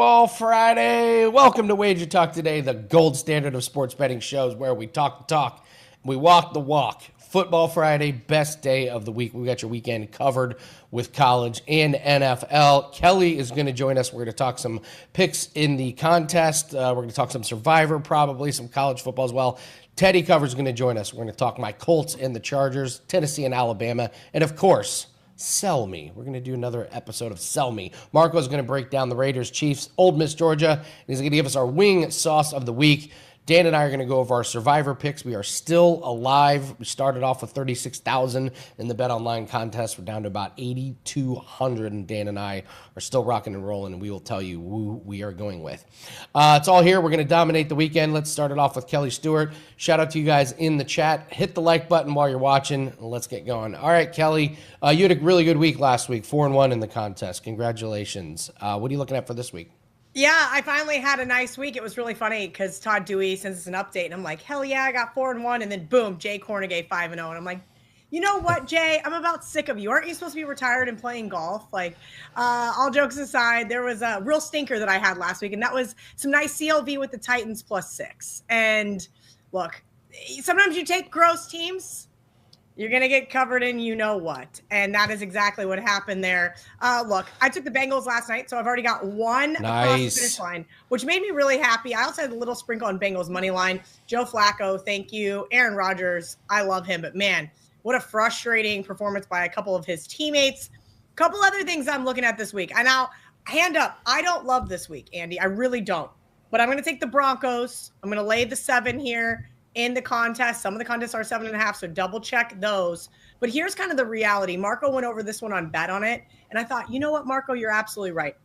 Football Friday. Welcome to WagerTalk today, the gold standard of sports betting shows where we talk the talk, we walk the walk. Football Friday, best day of the week. We got your weekend covered with college and NFL. Kelly is going to join us. We're going to talk some picks in the contest. We're going to talk some Survivor, probably some college football as well. Teddy Covers is going to join us. We're going to talk my Colts and the Chargers, Tennessee and Alabama, and of course, Sell Me. We're going to do another episode of Sell Me. Marco is going to break down the Raiders, Chiefs, Old Miss Georgia, and he's going to give us our wing sauce of the week. Dan and I are going to go over our Survivor picks. We are still alive. We started off with 36,000 in the Bet Online contest. We're down to about 8,200, and Dan and I are still rocking and rolling, and we will tell you who we are going with. It's all here. We're going to dominate the weekend. Let's start it off with Kelly Stewart. Shout out to you guys in the chat. Hit the like button while you're watching, and let's get going. All right, Kelly, you had a really good week last week, 4-1 in the contest. Congratulations. What are you looking at for this week? Yeah, I finally had a nice week. It was really funny because Todd Dewey sends us an update, and I'm like, hell yeah, I got 4-1, and then boom, Jay Cornegay 5-0, and I'm like, you know what, Jay? I'm about sick of you. Aren't you supposed to be retired and playing golf? Like, all jokes aside, there was a real stinker that I had last week, and that was some nice CLV with the Titans +6. And look, sometimes you take gross teams, you're going to get covered in you know what. And that is exactly what happened there. Look, I took the Bengals last night, so I've already got one across the finish line, which made me really happy. I also had a little sprinkle on Bengals money line. Joe Flacco, thank you. Aaron Rodgers, I love him. But, man, what a frustrating performance by a couple of his teammates. A couple other things I'm looking at this week. I now, hand up, I don't love this week, Andy. I really don't. But I'm going to take the Broncos. I'm going to lay the 7 here in the contest. Some of the contests are 7.5, so double check those. But here's kind of the reality. Marco went over this one on Bet on It, and I thought, you know what, Marco, you're absolutely right.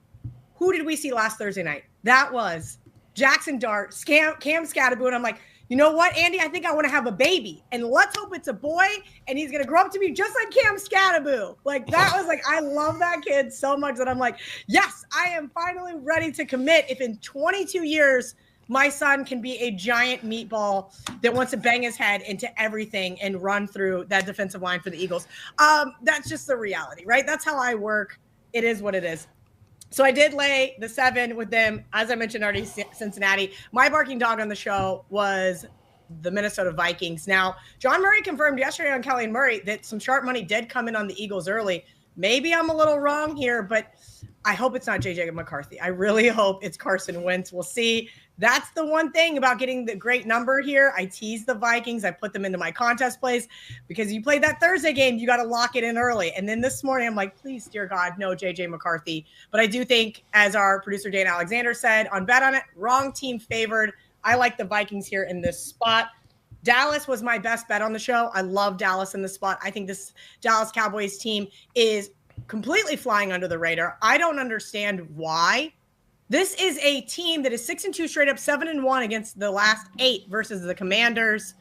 Who did we see last Thursday night? That was Jackson Dart, Cam Scatterbo, and I'm like, you know what, Andy, I think I want to have a baby, and let's hope it's a boy, and he's going to grow up to be just like Cam Scatterbo. Like, that was like, I love that kid so much that I'm like, yes, I am finally ready to commit if in 22 years my son can be a giant meatball that wants to bang his head into everything and run through that defensive line for the Eagles. That's just the reality, right? That's how I work. It is what it is. So I did lay the 7 with them. As I mentioned already, Cincinnati. My barking dog on the show was the Minnesota Vikings. Now, John Murray confirmed yesterday on Kelly and Murray that some sharp money did come in on the Eagles early. Maybe I'm a little wrong here, but I hope it's not J.J. McCarthy. I really hope it's Carson Wentz. We'll see. That's the one thing about getting the great number here. I tease the Vikings. I put them into my contest plays because you played that Thursday game. You got to lock it in early. And then this morning, I'm like, please, dear God, no J.J. McCarthy. But I do think, as our producer Dan Alexander said on Bet on It, wrong team favored. I like the Vikings here in this spot. Dallas was my best bet on the show. I love Dallas in this spot. I think this Dallas Cowboys team is completely flying under the radar. I don't understand why. This is a team that is 6-2 straight up, 7-1 against the last 8 versus the Commanders.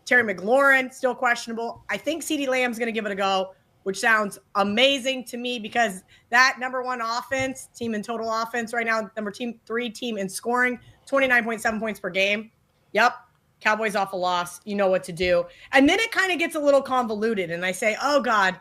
Terry McLaurin, still questionable. I think CeeDee Lamb's going to give it a go, which sounds amazing to me because that number 1 offense, team in total offense right now, number 3 team in scoring, 29.7 points per game. Yep. Cowboys off a loss. You know what to do. And then it kind of gets a little convoluted, and I say, oh, God.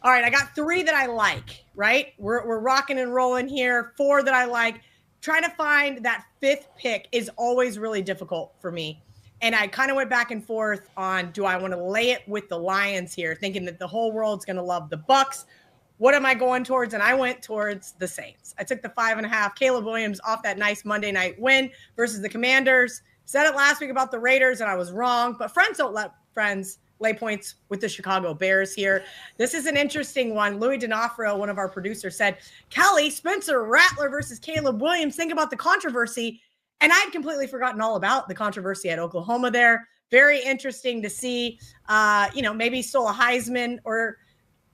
All right, I got 3 that I like, right? We're rocking and rolling here. 4 that I like. Trying to find that 5th pick is always really difficult for me. And I kind of went back and forth on, do I want to lay it with the Lions here, thinking that the whole world's going to love the Bucks? What am I going towards? And I went towards the Saints. I took the 5.5. Caleb Williams off that nice Monday night win versus the Commanders. Said it last week about the Raiders, and I was wrong. But friends don't let friends lay points with the Chicago Bears here. This is an interesting one. Louis D'Onofrio, one of our producers, said, Kelly, Spencer Rattler versus Caleb Williams. Think about the controversy. And I'd completely forgotten all about the controversy at Oklahoma there. Very interesting to see, maybe still a Heisman or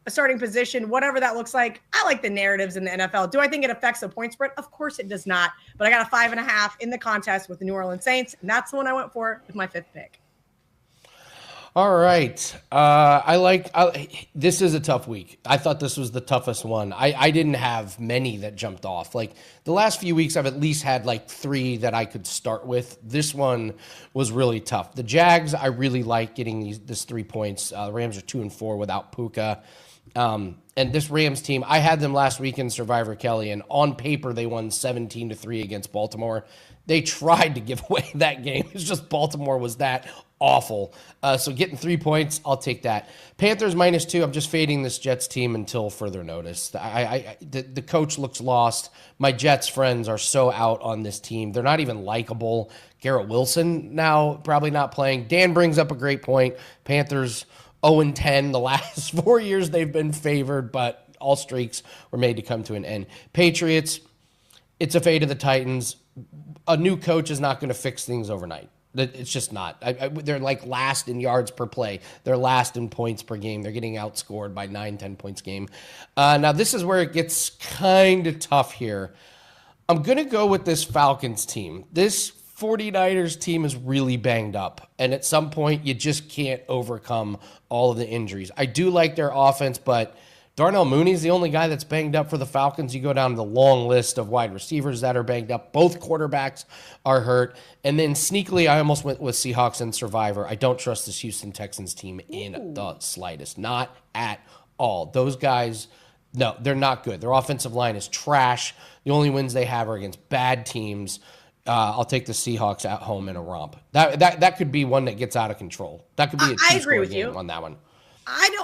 a starting position, whatever that looks like. I like the narratives in the NFL. Do I think it affects the point spread? Of course it does not. But I got a 5.5 in the contest with the New Orleans Saints. And that's the one I went for with my 5th pick. All right. This is a tough week. I thought this was the toughest one. I didn't have many that jumped off. Like the last few weeks, I've at least had like 3 that I could start with. This one was really tough. The Jags, I really like getting this 3 points. The Rams are 2-4 without Puka. And this Rams team, I had them last week in Survivor, Kelly, and on paper they won 17-3 against Baltimore. They tried to give away that game. It's just Baltimore was that awful. So getting 3 points, I'll take that. Panthers -2. I'm just fading this Jets team until further notice. The coach looks lost. My Jets friends are so out on this team. They're not even likable. Garrett Wilson now probably not playing. Dan brings up a great point. Panthers 0-10 the last 4 years they've been favored, but all streaks were made to come to an end. Patriots, it's a fate of the Titans. A new coach is not going to fix things overnight. It's just not. They're like last in yards per play. They're last in points per game. They're getting outscored by 9-10 points a game. Now, this is where it gets kind of tough here. I'm going to go with this Falcons team. This 49ers team is really banged up, and at some point, you just can't overcome all of the injuries. I do like their offense, but Darnell Mooney's the only guy that's banged up for the Falcons. You go down the long list of wide receivers that are banged up. Both quarterbacks are hurt. And then sneakily, I almost went with Seahawks and Survivor. I don't trust this Houston Texans team in the slightest. Not at all. Those guys, no, they're not good. Their offensive line is trash. The only wins they have are against bad teams. I'll take the Seahawks at home in a romp. That could be one that gets out of control. That could be a two-score game on that one.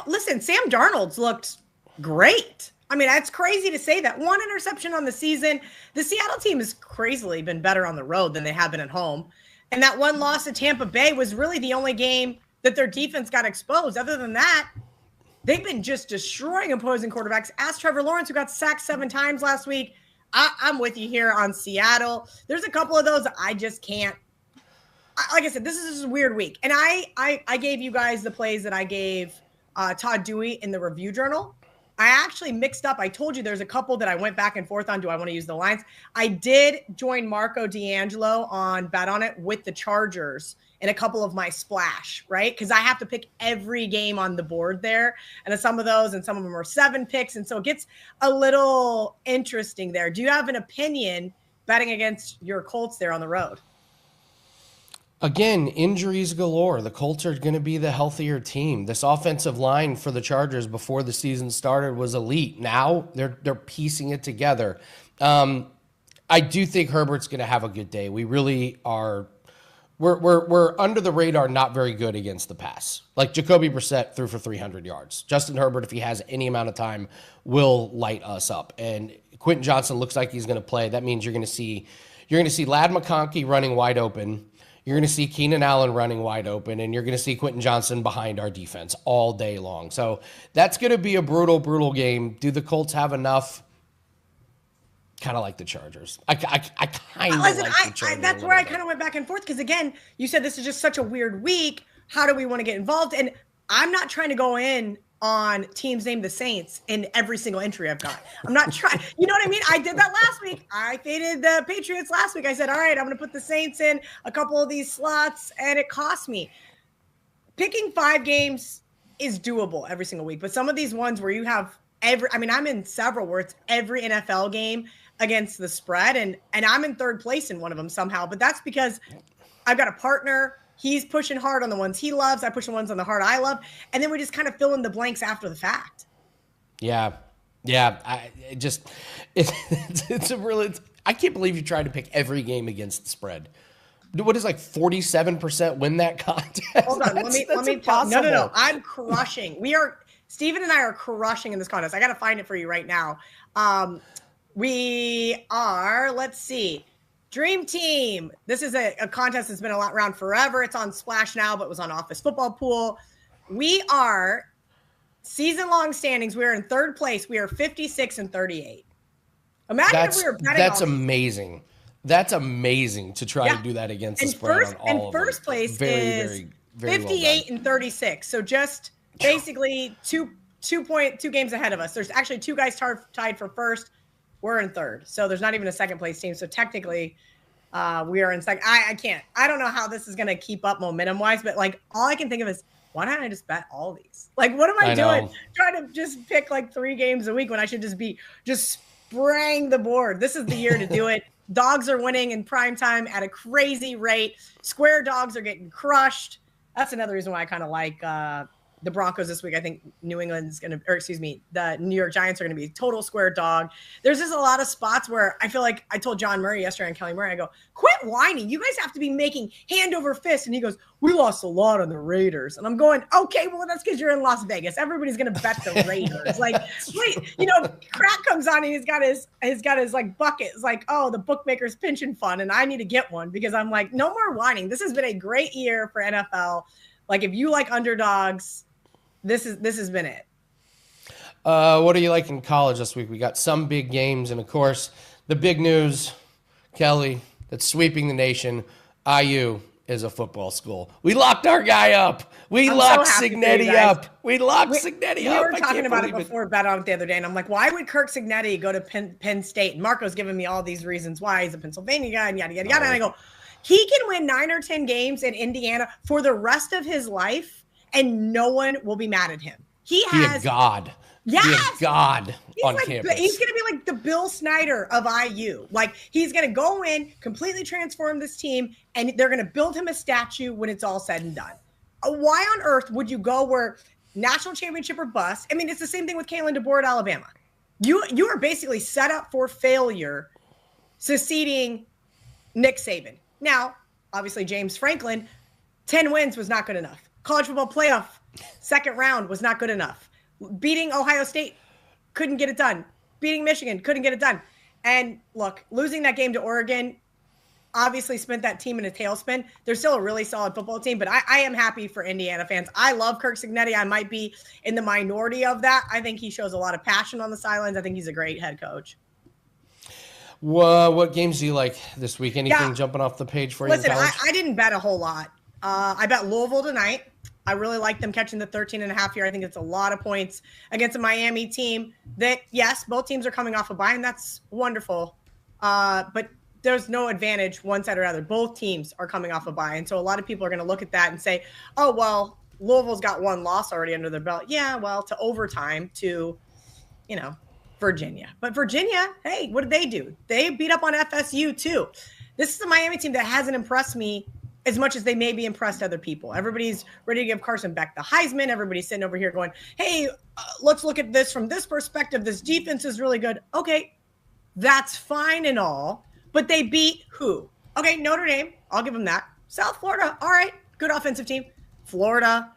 Listen, Sam Darnold's looked great. I mean, that's crazy to say that. One interception on the season. The Seattle team has crazily been better on the road than they have been at home. And that one loss to Tampa Bay was really the only game that their defense got exposed. Other than that, they've been just destroying opposing quarterbacks. Ask Trevor Lawrence, who got sacked 7 times last week. I'm with you here on Seattle. There's a couple of those I just can't. Like I said, this is just a weird week. And I gave you guys the plays that I gave Todd Dewey in the review journal. I actually mixed up. I told you there's a couple that I went back and forth on. Do I want to use the lines? I did join Marco D'Angelo on Bet On It with the Chargers in a couple of my splash, right? Because I have to pick every game on the board there. And some of those, and some of them are 7 picks. And so it gets a little interesting there. Do you have an opinion betting against your Colts there on the road? Again, injuries galore. The Colts are going to be the healthier team. This offensive line for the Chargers before the season started was elite. Now they're piecing it together. I do think Herbert's going to have a good day. We really are. We're under the radar, not very good against the pass. Like Jacoby Brissett threw for 300 yards. Justin Herbert, if he has any amount of time, will light us up. And Quentin Johnson looks like he's going to play. That means you're going to see Ladd McConkey running wide open. You're going to see Keenan Allen running wide open, and you're going to see Quentin Johnson behind our defense all day long. So that's going to be a brutal, brutal game. Do the Colts have enough? Kind of like the Chargers. I kind of like the Chargers. That's where I kind of went back and forth because, again, you said this is just such a weird week. How do we want to get involved? And I'm not trying to go in on teams named the Saints in every single entry I've got. I'm not trying. You know what I mean? I did that last week. I faded the Patriots last week. I said, all right, I'm going to put the Saints in a couple of these slots, and it cost me. Picking 5 games is doable every single week, but some of these ones where you have I'm in several where it's every NFL game against the spread, and I'm in 3rd place in one of them somehow, but that's because I've got a partner. He's pushing hard on the ones he loves. I push the ones on the hard I love. And then we just kind of fill in the blanks after the fact. Yeah. It's a really, I can't believe you tried to pick every game against the spread. What is like 47% win that contest? Hold on. Let me tell you. No. I'm crushing. Steven and I are crushing in this contest. I got to find it for you right now. We are, let's see. Dream Team. This is a contest that's been around forever. It's on Splash now, but was on Office Football Pool. We are season-long standings. We are in 3rd place. We are 56-38. Imagine if we were betting. That's amazing. That's amazing to try to do that against the spread on all of them. And first place is 58-36. So just basically two games ahead of us. There's actually 2 guys tied for first. We're in 3rd. So there's not even a 2nd place team. So technically we are in 2nd. I don't know how this is going to keep up momentum wise, but like all I can think of is why don't I just bet all these? Like, what am I doing? Trying to just pick like 3 games a week when I should just be spraying the board. This is the year to do it. Dogs are winning in prime time at a crazy rate. Square dogs are getting crushed. That's another reason why I kind of like the Broncos this week. I think New England's going to, or excuse me, the New York Giants are going to be a total square dog. There's just a lot of spots where I feel like I told John Murray yesterday and Kelly Murray, I go, quit whining. You guys have to be making hand over fist. And he goes, we lost a lot on the Raiders. And I'm going, okay, well, that's because you're in Las Vegas. Everybody's going to bet the Raiders. Like, wait, Crack comes on and he's got his like bucket. It's like, oh, the bookmaker's pension fund. And I need to get one because I'm like, no more whining. This has been a great year for NFL. Like, if you like underdogs, this has been it. What do you like in college this week? We got some big games, and of course, the big news, Kelly, that's sweeping the nation. IU is a football school. We locked our guy up. We locked Cignetti up. We locked Cignetti up. We were talking about it before bet on it the other day, and I'm like, why would Kirk Cignetti go to Penn State? And Marco's giving me all these reasons why. He's a Pennsylvania guy, and yada, yada, yada. And I go, he can win 9 or 10 games in Indiana for the rest of his life, and no one will be mad at him. He has God. Yes. He has God on campus. He's going to be like the Bill Snyder of IU. Like, he's going to go in, completely transform this team, and they're going to build him a statue when it's all said and done. Why on earth would you go where national championship or bust? I mean, it's the same thing with Kalen DeBoer at Alabama. You are basically set up for failure succeeding Nick Saban. Now, obviously, James Franklin, 10 wins was not good enough. College football playoff, second round was not good enough. Beating Ohio State, couldn't get it done. Beating Michigan, couldn't get it done. And look, losing that game to Oregon obviously spent that team in a tailspin. They're still a really solid football team, but I am happy for Indiana fans. I love Kirk Cignetti. I might be in the minority of that. I think he shows a lot of passion on the sidelines. I think he's a great head coach. What games do you like this week? Anything jumping off the page for you? Listen, I didn't bet a whole lot. I bet Louisville tonight. I really like them catching the 13.5 here. I think it's a lot of points against a Miami team that, yes, both teams are coming off a bye, and that's wonderful. But there's no advantage one side or other. Both teams are coming off a bye. And so a lot of people are going to look at that and say, oh, well, Louisville's got one loss already under their belt. Yeah, well, to overtime to, Virginia. But Virginia, hey, what did they do? They beat up on FSU too. This is a Miami team that hasn't impressed me as much as they maybe impressed other people. Everybody's ready to give Carson Beck the Heisman. Everybody's sitting over here going, hey, let's look at this from this perspective. This defense is really good. Okay, that's fine and all, but they beat who? Okay, Notre Dame. I'll give them that. South Florida. All right, good offensive team. Florida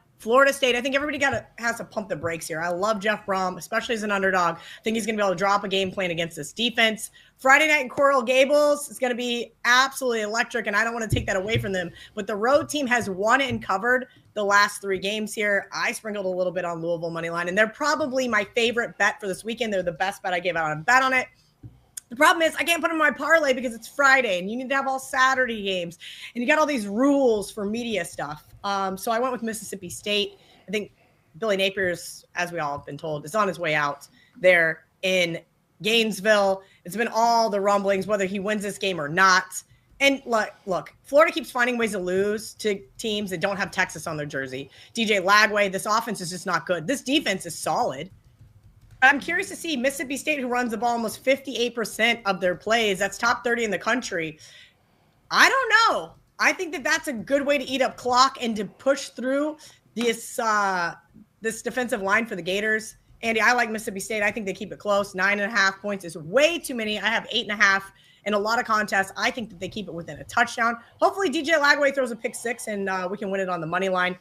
State. I think everybody has to pump the brakes here. I love Jeff Brom, especially as an underdog. I think he's going to be able to drop a game plan against this defense. Friday night in Coral Gables is going to be absolutely electric, and I don't want to take that away from them. But the road team has won and covered the last 3 games here. I sprinkled a little bit on Louisville money line, and they're probably my favorite bet for this weekend. They're the best bet I gave out on a bet on it. The problem is I can't put them in my parlay because it's Friday, and you need to have all Saturday games, and you got all these rules for media stuff. So I went with Mississippi State. I think Billy Napier's, as we all have been told, is on his way out there in Gainesville. It's been all the rumblings, whether he wins this game or not. And look, Florida keeps finding ways to lose to teams that don't have Texas on their jersey. DJ Lagway, this offense is just not good. This defense is solid. I'm curious to see Mississippi State, who runs the ball almost 58% of their plays. That's top 30 in the country. I don't know. I think that's a good way to eat up clock and to push through this defensive line for the Gators. Andy, I like Mississippi State. I think they keep it close. 9.5 points is way too many. I have 8.5 in a lot of contests. I think that they keep it within a touchdown. Hopefully DJ Lagway throws a pick 6 and we can win it on the money line.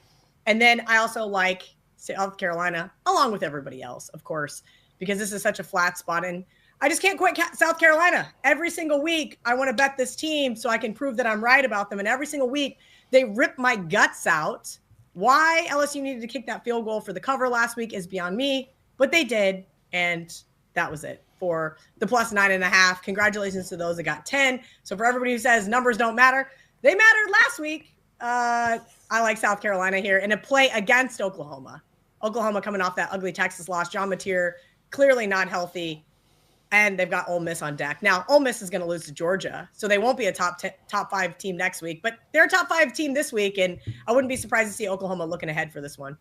And then I also like South Carolina, along with everybody else, of course, because this is such a flat spot. And I just can't quit South Carolina. Every single week, I want to bet this team so I can prove that I'm right about them. And every single week, they rip my guts out. Why LSU needed to kick that field goal for the cover last week is beyond me, but they did. And that was it for the plus 9.5. Congratulations to those that got 10. So for everybody who says numbers don't matter, they mattered last week. I like South Carolina here in a play against Oklahoma. Oklahoma coming off that ugly Texas loss. John Mateer clearly not healthy, and they've got Ole Miss on deck. Now, Ole Miss is going to lose to Georgia, so they won't be a top 5 team next week, but they're a top 5 team this week, and I wouldn't be surprised to see Oklahoma looking ahead for this one.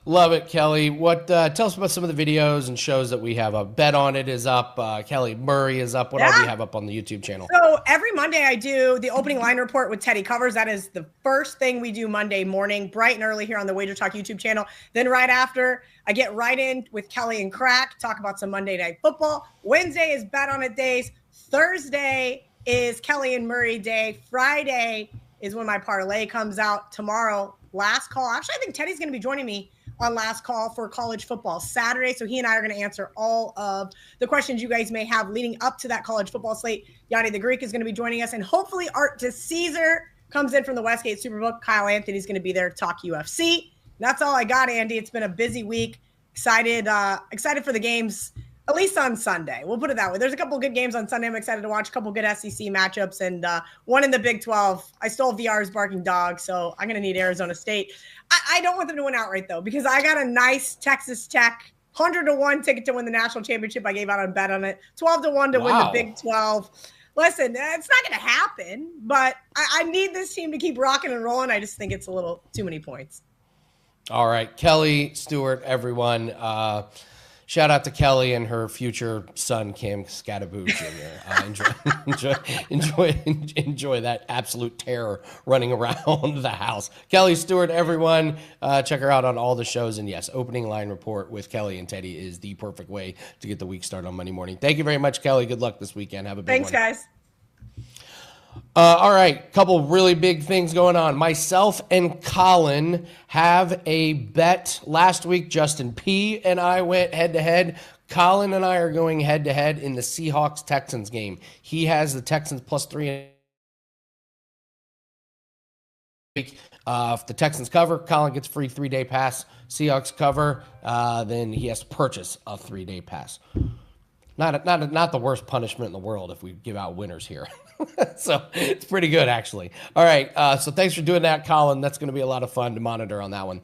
Love it, Kelly. What? Tell us about some of the videos and shows that we have. A Bet on It is up. Kelly Murray is up. What all do you have up on the YouTube channel? So every Monday I do the opening line report with Teddy Covers. That is the first thing we do Monday morning, bright and early here on the WagerTalk YouTube channel. Then right after, I get right in with Kelly and Crack, talk about some Monday Night Football. Wednesday is Bet on It days. Thursday is Kelly and Murray day. Friday is when my parlay comes out. Tomorrow, last call. Actually, I think Teddy's going to be joining me on last call for college football Saturday. So he and I are going to answer all of the questions you guys may have leading up to that college football slate. Yanni the Greek is going to be joining us, and hopefully Art DeCaesar comes in from the Westgate Superbook. Kyle Anthony's going to be there to talk UFC. And that's all I got, Andy. It's been a busy week. Excited for the games, at least on Sunday. We'll put it that way. There's a couple of good games on Sunday. I'm excited to watch a couple of good SEC matchups, and one in the Big 12. I stole VR's barking dog, so I'm going to need Arizona State. I don't want them to win outright, though, because I got a nice Texas Tech 100-1 ticket to win the national championship. I gave out on Bet on It. 12-1 to win the Big 12. Listen, it's not going to happen, but I need this team to keep rocking and rolling. I just think it's a little too many points. All right, Kelly, Stewart, everyone. Shout out to Kelly and her future son, Cam Scattaboo Jr. Enjoy that absolute terror running around the house. Kelly Stewart, everyone, check her out on all the shows. And yes, opening line report with Kelly and Teddy is the perfect way to get the week started on Monday morning. Thank you very much, Kelly. Good luck this weekend. Have a big one. Thanks, guys. All right, couple really big things going on. Myself and Colin have a bet. Last week, Justin P. and I went head-to-head. Colin and I are going head-to-head in the Seahawks-Texans game. He has the Texans +3. If the Texans cover, Colin gets free 3-day pass. Seahawks cover, then he has to purchase a 3-day pass. Not the worst punishment in the world if we give out winners here. So it's pretty good, actually. All right, so thanks for doing that, Colin. That's going to be a lot of fun to monitor on that one.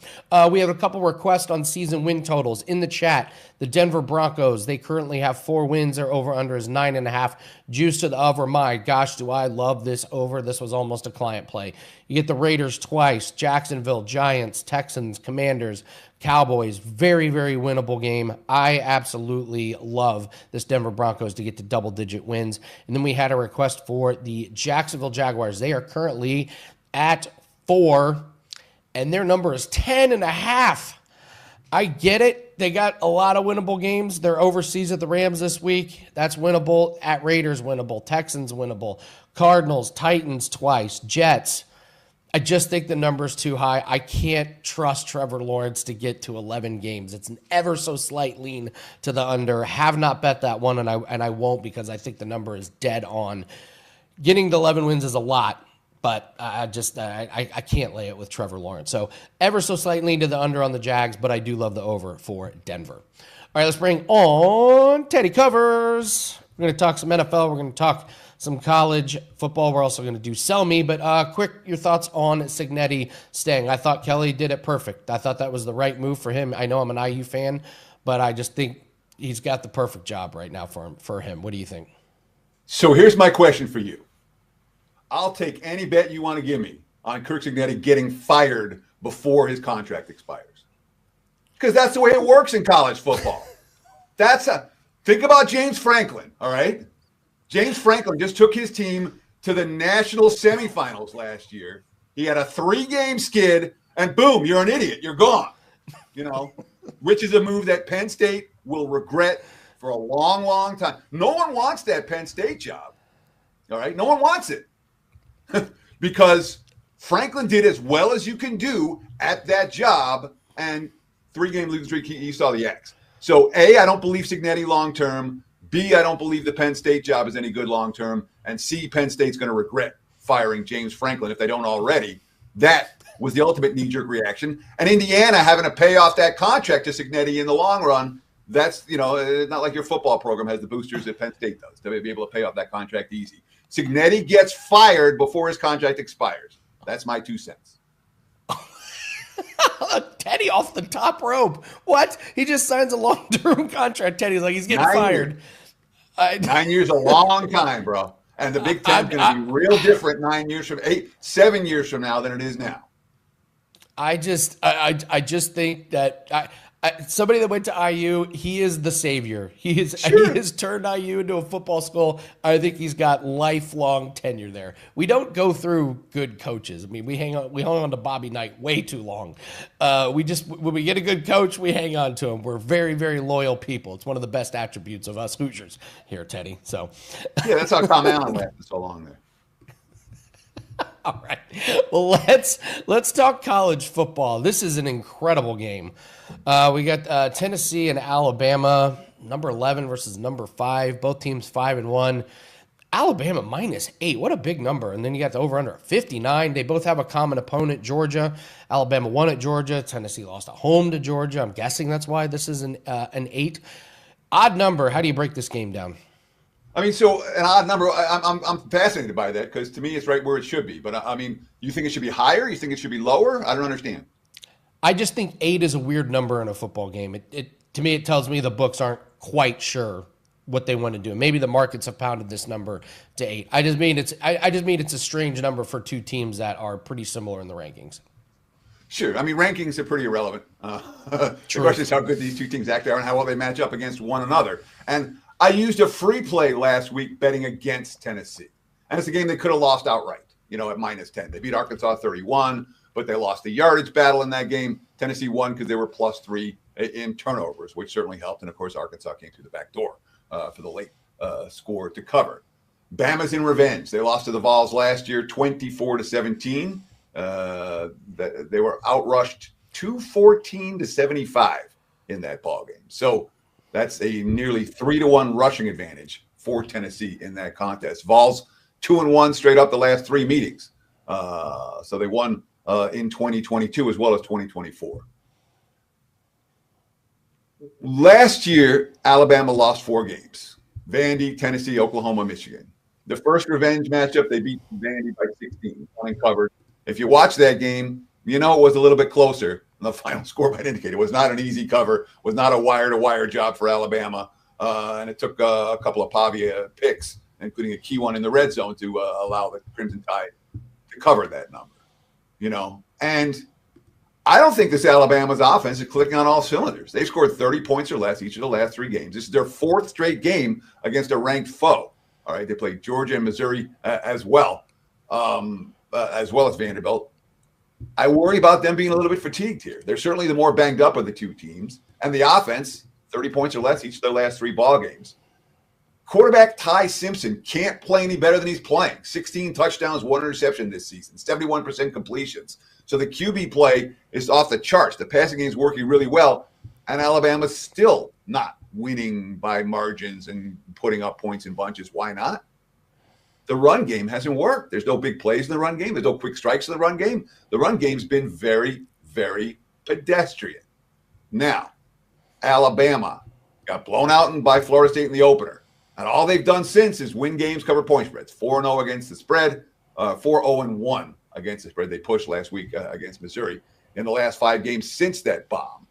We have a couple requests on season win totals in the chat. The Denver Broncos, they currently have 4 wins. Their over-under is 9.5. Juice to the over. My gosh, do I love this over. This was almost a client play. You get the Raiders twice, Jacksonville, Giants, Texans, Commanders, Cowboys. Very, very winnable game. I absolutely love this Denver Broncos to get to double-digit wins. And then we had a request for the Jacksonville Jaguars. They are currently at 4, and their number is 10.5. I get it. They got a lot of winnable games. They're overseas at the Rams this week. That's winnable. At Raiders, winnable. Texans, winnable. Cardinals, Titans twice. Jets. I just think the number's too high. I can't trust Trevor Lawrence to get to 11 games. It's an ever so slight lean to the under. Have not bet that one, and I won't, because I think the number is dead on. Getting to 11 wins is a lot, but I can't lay it with Trevor Lawrence. So ever so slight lean to the under on the Jags, but I do love the over for Denver. All right, let's bring on Teddy Covers. We're going to talk some NFL. We're going to talk some college football. We're also going to do Sell Me. But quick, your thoughts on Cignetti staying. I thought Kelly did it perfect. I thought that was the right move for him. I know I'm an IU fan, but I just think he's got the perfect job right now for him. What do you think? So here's my question for you. I'll take any bet you want to give me on Kirk Cignetti getting fired before his contract expires. Because that's the way it works in college football. Think about James Franklin, all right? James Franklin just took his team to the national semifinals last year. He had a 3-game skid, and boom, you're an idiot. You're gone. Which is a move that Penn State will regret for a long, long time. No one wants that Penn State job, all right? No one wants it. Because Franklin did as well as you can do at that job, and 3-game losing streak, he saw the X. So, A, I don't believe Cignetti long-term. B, I don't believe the Penn State job is any good long-term. And C, Penn State's going to regret firing James Franklin if they don't already. That was the ultimate knee-jerk reaction. And Indiana having to pay off that contract to Cignetti in the long run, that's, it's not like your football program has the boosters that Penn State does to be able to pay off that contract easy. Cignetti gets fired before his contract expires. That's my 2 cents. Teddy off the top rope. What? He just signs a long-term contract. Teddy's like, he's getting fired. 9 years a long time, bro. And the Big Ten's going to be real different 7 years from now than it is now. I just think that somebody that went to IU, he is the savior. He has turned IU into a football school. I think he's got lifelong tenure there. We don't go through good coaches. I mean, we hung on to Bobby Knight way too long. When we get a good coach, we hang on to him. We're very, very loyal people. It's one of the best attributes of us Hoosiers here, Teddy. So yeah, that's how Tom Allen lasted so long there. All right. Well, let's talk college football. This is an incredible game. We got Tennessee and Alabama, number 11 versus number 5. Both teams 5-1. Alabama -8. What a big number. And then you got the over-under at 59. They both have a common opponent, Georgia. Alabama won at Georgia. Tennessee lost at home to Georgia. I'm guessing that's why this is an 8. Odd number. How do you break this game down? I mean, so an odd number. I'm fascinated by that because to me it's right where it should be. But I mean, you think it should be higher? You think it should be lower? I don't understand. I just think 8 is a weird number in a football game. To me, it tells me the books aren't quite sure what they want to do. Maybe the markets have pounded this number to 8. I just mean it's a strange number for two teams that are pretty similar in the rankings. Sure. I mean, rankings are pretty irrelevant. The question is how good these two teams actually are and how well they match up against one another. And I used a free play last week betting against Tennessee. And it's a game they could have lost outright, at -10. They beat Arkansas 31, but they lost the yardage battle in that game. Tennessee won because they were +3 in turnovers, which certainly helped. And, of course, Arkansas came through the back door for the late score to cover. Bama's in revenge. They lost to the Vols last year 24-17. They were outrushed 214-75 in that ballgame. So that's a nearly 3-1 rushing advantage for Tennessee in that contest. Vols 2-1 straight up the last 3 meetings. So they won in 2022 as well as 2024. Last year, Alabama lost 4 games. Vandy, Tennessee, Oklahoma, Michigan. The first revenge matchup, they beat Vandy by 16, uncovered. If you watch that game, it was a little bit closer. The final score might indicate it was not an easy cover, was not a wire-to-wire job for Alabama, and it took a couple of Pavia picks, including a key one in the red zone to allow the Crimson Tide to cover that number. And I don't think this Alabama's offense is clicking on all cylinders. They've scored 30 points or less each of the last 3 games. This is their 4th straight game against a ranked foe. All right, they played Georgia and Missouri as well as Vanderbilt. I worry about them being a little bit fatigued here. They're certainly the more banged up of the two teams. And the offense, 30 points or less each of their last 3 ball games. Quarterback Ty Simpson can't play any better than he's playing. 16 touchdowns, 1 interception this season, 71% completions. So the QB play is off the charts. The passing game is working really well, and Alabama's still not winning by margins and putting up points in bunches. Why not? The run game hasn't worked. There's no big plays in the run game. There's no quick strikes in the run game. The run game's been very, very pedestrian. Now, Alabama got blown out by Florida State in the opener. And all they've done since is win games, cover point spreads. 4-0 against the spread, 4-0-1 against the spread. They pushed last week against Missouri in the last 5 games since that bomb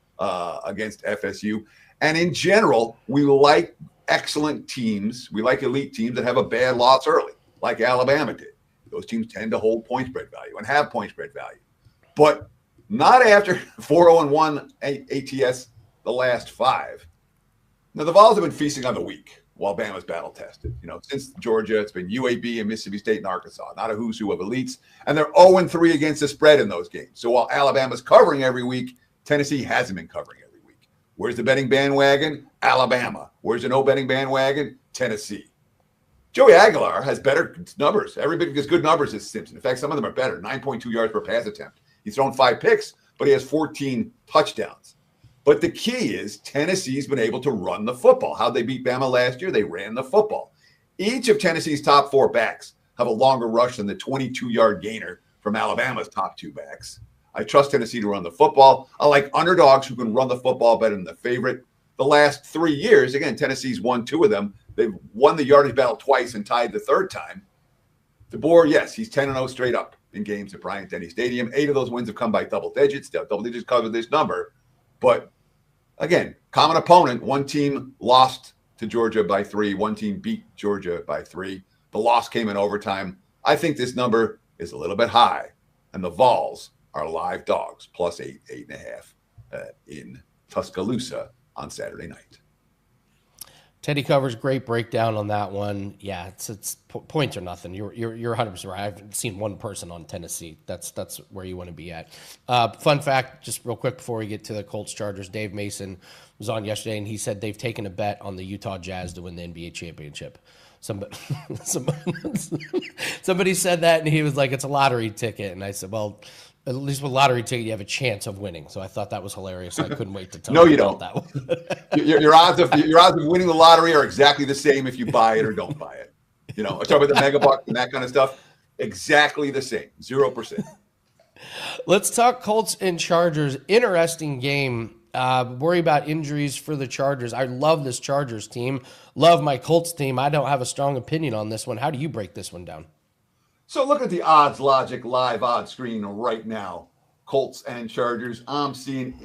against FSU. And in general, we like excellent teams. We like elite teams that have a bad loss early, like Alabama did. Those teams tend to hold point spread value and have point spread value. But not after 4-0-1 ATS the last 5. Now, the Vols have been feasting on the weak while Bama's battle tested. Since Georgia, it's been UAB and Mississippi State and Arkansas, not a who's who of elites. And they're 0-3 against the spread in those games. So while Alabama's covering every week, Tennessee hasn't been covering every week. Where's the betting bandwagon? Alabama. Where's the no betting bandwagon? Tennessee. Joey Aguilar has better numbers. Everybody gets good numbers as Simpson. In fact, some of them are better. 9.2 yards per pass attempt. He's thrown 5 picks, but he has 14 touchdowns. But the key is Tennessee's been able to run the football. How'd they beat Bama last year? They ran the football. Each of Tennessee's top 4 backs have a longer rush than the 22-yard gainer from Alabama's top 2 backs. I trust Tennessee to run the football. I like underdogs who can run the football better than the favorite. The last 3 years, again, Tennessee's won 2 of them. They've won the yardage battle twice and tied the 3rd time. DeBoer, yes, he's 10-0 straight up in games at Bryant-Denny Stadium. 8 of those wins have come by double digits. Double digits cover this number. But again, common opponent. One team lost to Georgia by 3. One team beat Georgia by 3. The loss came in overtime. I think this number is a little bit high, and the Vols are live dogs, plus 8.5 in Tuscaloosa on Saturday night. Teddy covers great breakdown on that one. Yeah, it's points or nothing. You're 100% right. I haven't seen one person on Tennessee. That's where you want to be at. Fun fact, just real quick before we get to the Colts Chargers, Dave Mason was on yesterday and he said they've taken a bet on the Utah Jazz to win the NBA championship. Somebody said that and he was like, it's a lottery ticket. And I said, well, at least with lottery ticket, you have a chance of winning. So I thought that was hilarious. I couldn't wait to tell you about that one. your odds of winning the lottery are exactly the same if you buy it or don't buy it. You know, I talk about the mega bucks and that kind of stuff. Exactly the same, 0%. Let's talk Colts and Chargers. Interesting game. Worry about injuries for the Chargers. I love this Chargers team. Love my Colts team. I don't have a strong opinion on this one. How do you break this one down? So look at the odds logic live odds screen right now. Colts and Chargers. I'm seeing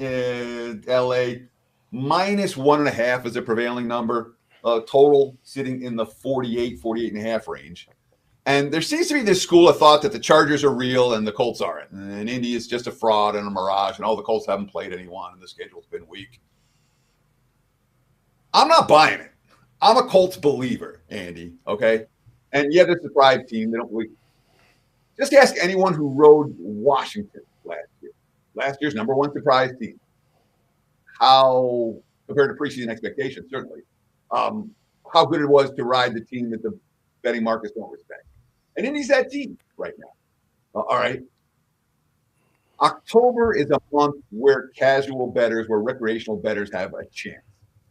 LA minus 1.5 as a prevailing number. Total sitting in the 48.5 range. And there seems to be this school of thought that the Chargers are real and the Colts aren't. And Indy is just a fraud and a mirage. And all the Colts haven't played anyone and the schedule's been weak. I'm not buying it. I'm a Colts believer, Andy. Okay. And yeah, they're a surprise team. They don't really. Just ask anyone who rode Washington last year. Last year's number one surprise team. How, compared to preseason expectations, certainly, how good it was to ride the team that the betting markets don't respect. And Indy's that team right now. All right. October is a month where casual bettors, where recreational bettors have a chance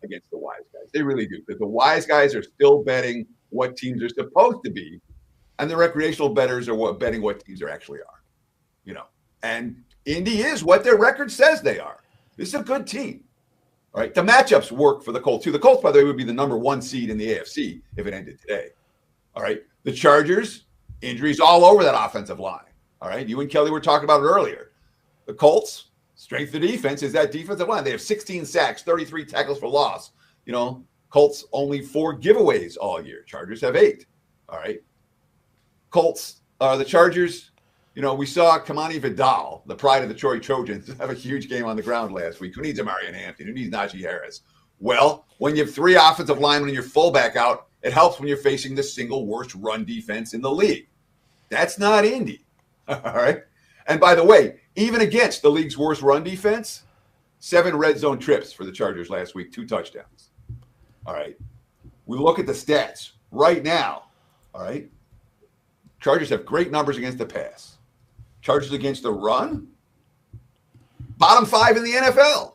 against the wise guys. They really do, because the wise guys are still betting what teams are supposed to be. And the recreational bettors are betting what teams are actually are, you know. And Indy is what their record says they are. This is a good team, all right? The matchups work for the Colts, too. The Colts, by the way, would be the number one seed in the AFC if it ended today, all right? The Chargers, injuries all over that offensive line, all right? You and Kelly were talking about it earlier. The Colts, strength of defense is that defensive line. They have 16 sacks, 33 tackles for loss. You know, Colts only 4 giveaways all year. Chargers have 8, all right? Colts, the Chargers, you know, we saw Kamani Vidal, the pride of the Troy Trojans, have a huge game on the ground last week. Who needs Amarian Anthony? Who needs Najee Harris? Well, when you have 3 offensive linemen and your fullback out, it helps when you're facing the single worst run defense in the league. That's not Indy. All right. And by the way, even against the league's worst run defense, 7 red zone trips for the Chargers last week, 2 touchdowns. All right. We look at the stats right now. All right. Chargers have great numbers against the pass. Chargers against the run, bottom 5 in the NFL.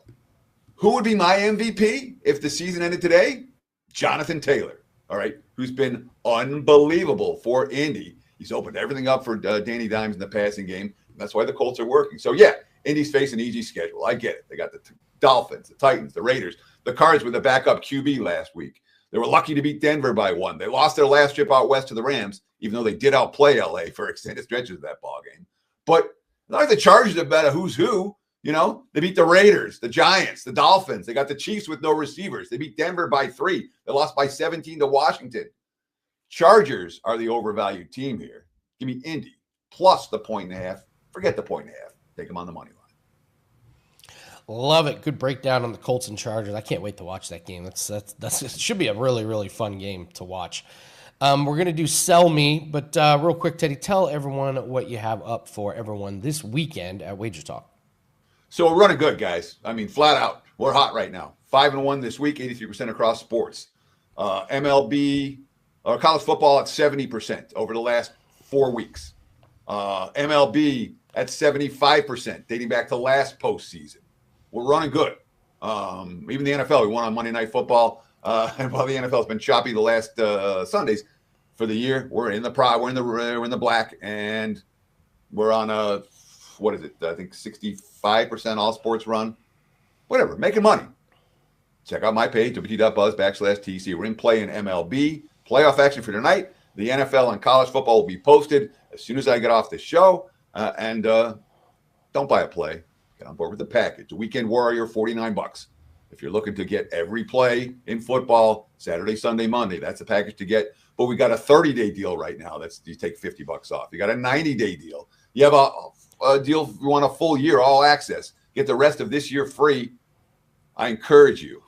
Who would be my MVP if the season ended today? Jonathan Taylor, all right, who's been unbelievable for Indy. He's opened everything up for Danny Dimes in the passing game. That's why the Colts are working. So, yeah, Indy's facing an easy schedule. I get it. They got the Dolphins, the Titans, the Raiders, the Cards with a backup QB last week. They were lucky to beat Denver by 1. They lost their last trip out west to the Rams, even though they did outplay LA for extended stretches of that ball game. But not like the Chargers have been a who's who. You know, they beat the Raiders, the Giants, the Dolphins. They got the Chiefs with no receivers. They beat Denver by 3. They lost by 17 to Washington. Chargers are the overvalued team here. Give me Indy plus the 1.5. Forget the 1.5. Take them on the money line. Love it. Good breakdown on the Colts and Chargers. I can't wait to watch that game. That's it should be a really, really fun game to watch. We're going to do Sell Me, but real quick, Teddy, tell everyone what you have up for everyone this weekend at WagerTalk. So we're running good, guys. I mean, flat out. We're hot right now. 5-1 this week, 83% across sports. MLB, or college football at 70% over the last 4 weeks. MLB at 75%, dating back to last postseason. We're running good. Even the NFL, we won on Monday Night Football. And while the NFL has been choppy the last Sundays for the year, we're in the black, and we're on a, what is it? I think 65% all sports run. Whatever, making money. Check out my page, wt.buzz/TC. We're in play in MLB. Playoff action for tonight. The NFL and college football will be posted as soon as I get off the show. And don't buy a play. Get on board with the package. The Weekend Warrior, $49. If you're looking to get every play in football, Saturday, Sunday, Monday, that's a package to get. But we got a 30-day deal right now. You take $50 off. You got a 90-day deal. You have a deal, if you want a full year, all access, get the rest of this year free, I encourage you.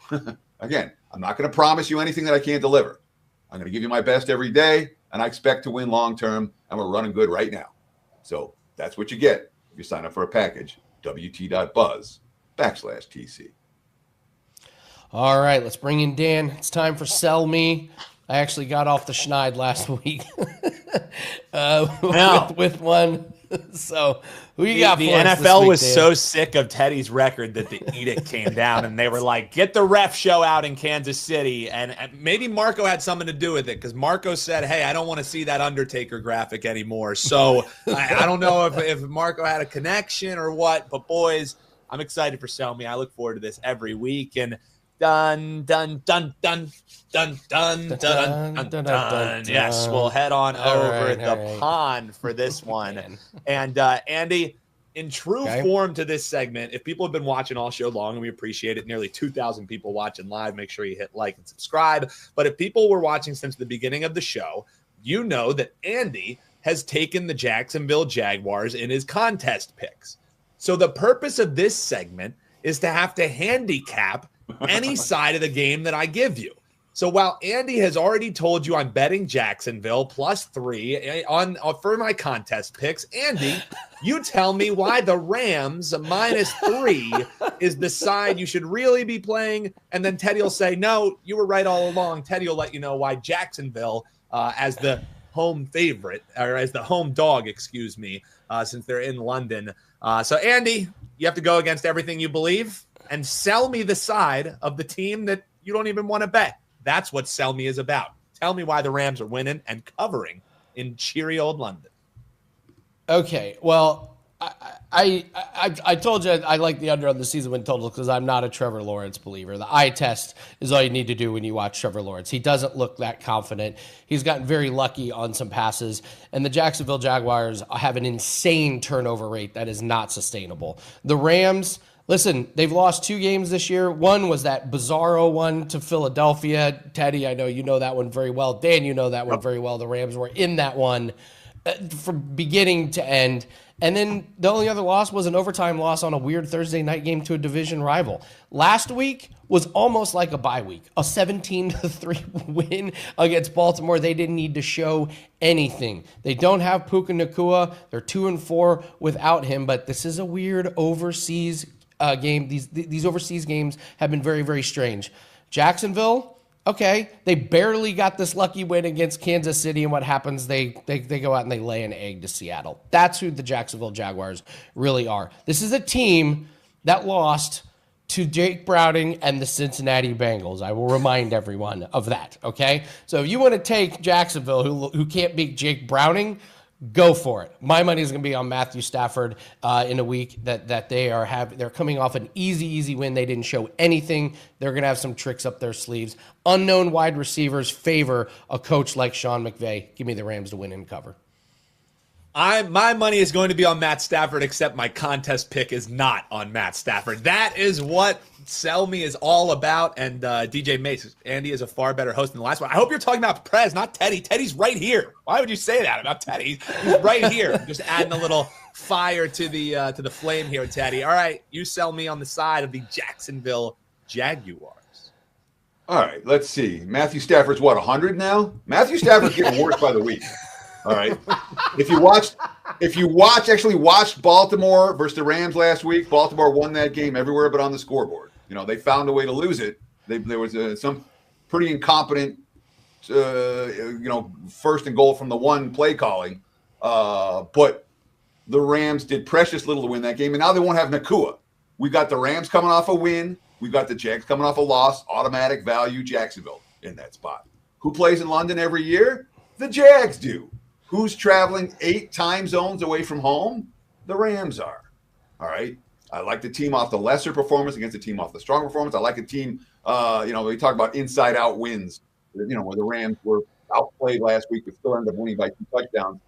Again, I'm not going to promise you anything that I can't deliver. I'm going to give you my best every day, and I expect to win long term, and we're running good right now. So that's what you get if you sign up for a package, wt.buzz/TC. All right, let's bring in Dan. It's time for Sell Me. I actually got off the schneid last week with one. So who you got for the us NFL this week, was Dan? so sick of Teddy's record that the edict came down, and they were like, get the ref show out in Kansas City. And maybe Marco had something to do with it, because Marco said, hey, I don't want to see that Undertaker graphic anymore. So I don't know if Marco had a connection or what, but boys, I'm excited for Sell Me. I look forward to this every week. And dun, dun, dun, dun, dun, dun, dun, dun, dun. Yes, we'll head on over the pond for this one. And Andy, in true form to this segment, if people have been watching all show long, and we appreciate it, nearly 2,000 people watching live, make sure you hit like and subscribe. But if people were watching since the beginning of the show, you know that Andy has taken the Jacksonville Jaguars in his contest picks. So the purpose of this segment is to have to handicap any side of the game that I give you. So while Andy has already told you I'm betting Jacksonville +3 for my contest picks, Andy, you tell me why the Rams -3 is the side you should really be playing, and then Teddy will say, no, you were right all along. Teddy will let you know why Jacksonville as the home favorite, or as the home dog, excuse me, since they're in London. So Andy, you have to go against everything you believe and sell me the side of the team that you don't even want to bet. That's what Sell Me is about. Tell me why the Rams are winning and covering in cheery old London. Okay, well, I told you I like the under on the season win total because I'm not a Trevor Lawrence believer. The eye test is all you need to do when you watch Trevor Lawrence. He doesn't look that confident. He's gotten very lucky on some passes, and the Jacksonville Jaguars have an insane turnover rate that is not sustainable. The Rams, listen, they've lost 2 games this year. One was that bizarro one to Philadelphia. Teddy, I know you know that one very well. Dan, you know that one very well. The Rams were in that one from beginning to end. And then the only other loss was an overtime loss on a weird Thursday night game to a division rival. Last week was almost like a bye week, a 17-3 win against Baltimore. They didn't need to show anything. They don't have Puka Nacua. They're 2-4 without him, but this is a weird overseas game. These overseas games have been very, very strange. Jacksonville, okay, they barely got this lucky win against Kansas City, and what happens? They go out and they lay an egg to Seattle. That's who the Jacksonville Jaguars really are. This is a team that lost to Jake Browning and the Cincinnati Bengals. I will remind everyone of that, okay? So if you want to take Jacksonville, who can't beat Jake Browning, go for it. My money is going to be on Matthew Stafford in a week that they're coming off an easy win. They didn't show anything. They're going to have some tricks up their sleeves. Unknown wide receivers favor a coach like Sean McVay. Give me the Rams to win and cover. My money is going to be on Matt Stafford, except my contest pick is not on Matt Stafford. That is what Sell Me is all about. And DJ Mace, Andy is a far better host than the last one. I hope you're talking about Prez, not Teddy. Teddy's right here. Why would you say that about Teddy? He's right here. Just adding a little fire to the flame here, Teddy. All right, you sell me on the side of the Jacksonville Jaguars. All right, let's see. Matthew Stafford's what, 100 now? Matthew Stafford's getting worse by the week. All right. If you watched Baltimore versus the Rams last week, Baltimore won that game everywhere but on the scoreboard. You know, they found a way to lose it. There was some pretty incompetent, first and goal from the one play calling. But the Rams did precious little to win that game, and now they won't have Nacua. We've got the Rams coming off a win. We've got the Jags coming off a loss. Automatic value Jacksonville in that spot. Who plays in London every year? The Jags do. Who's traveling 8 time zones away from home? The Rams are. All right. I like the team off the lesser performance against the team off the strong performance. I like a team, we talk about inside-out wins, where the Rams were outplayed last week but still ended up winning by 2 touchdowns.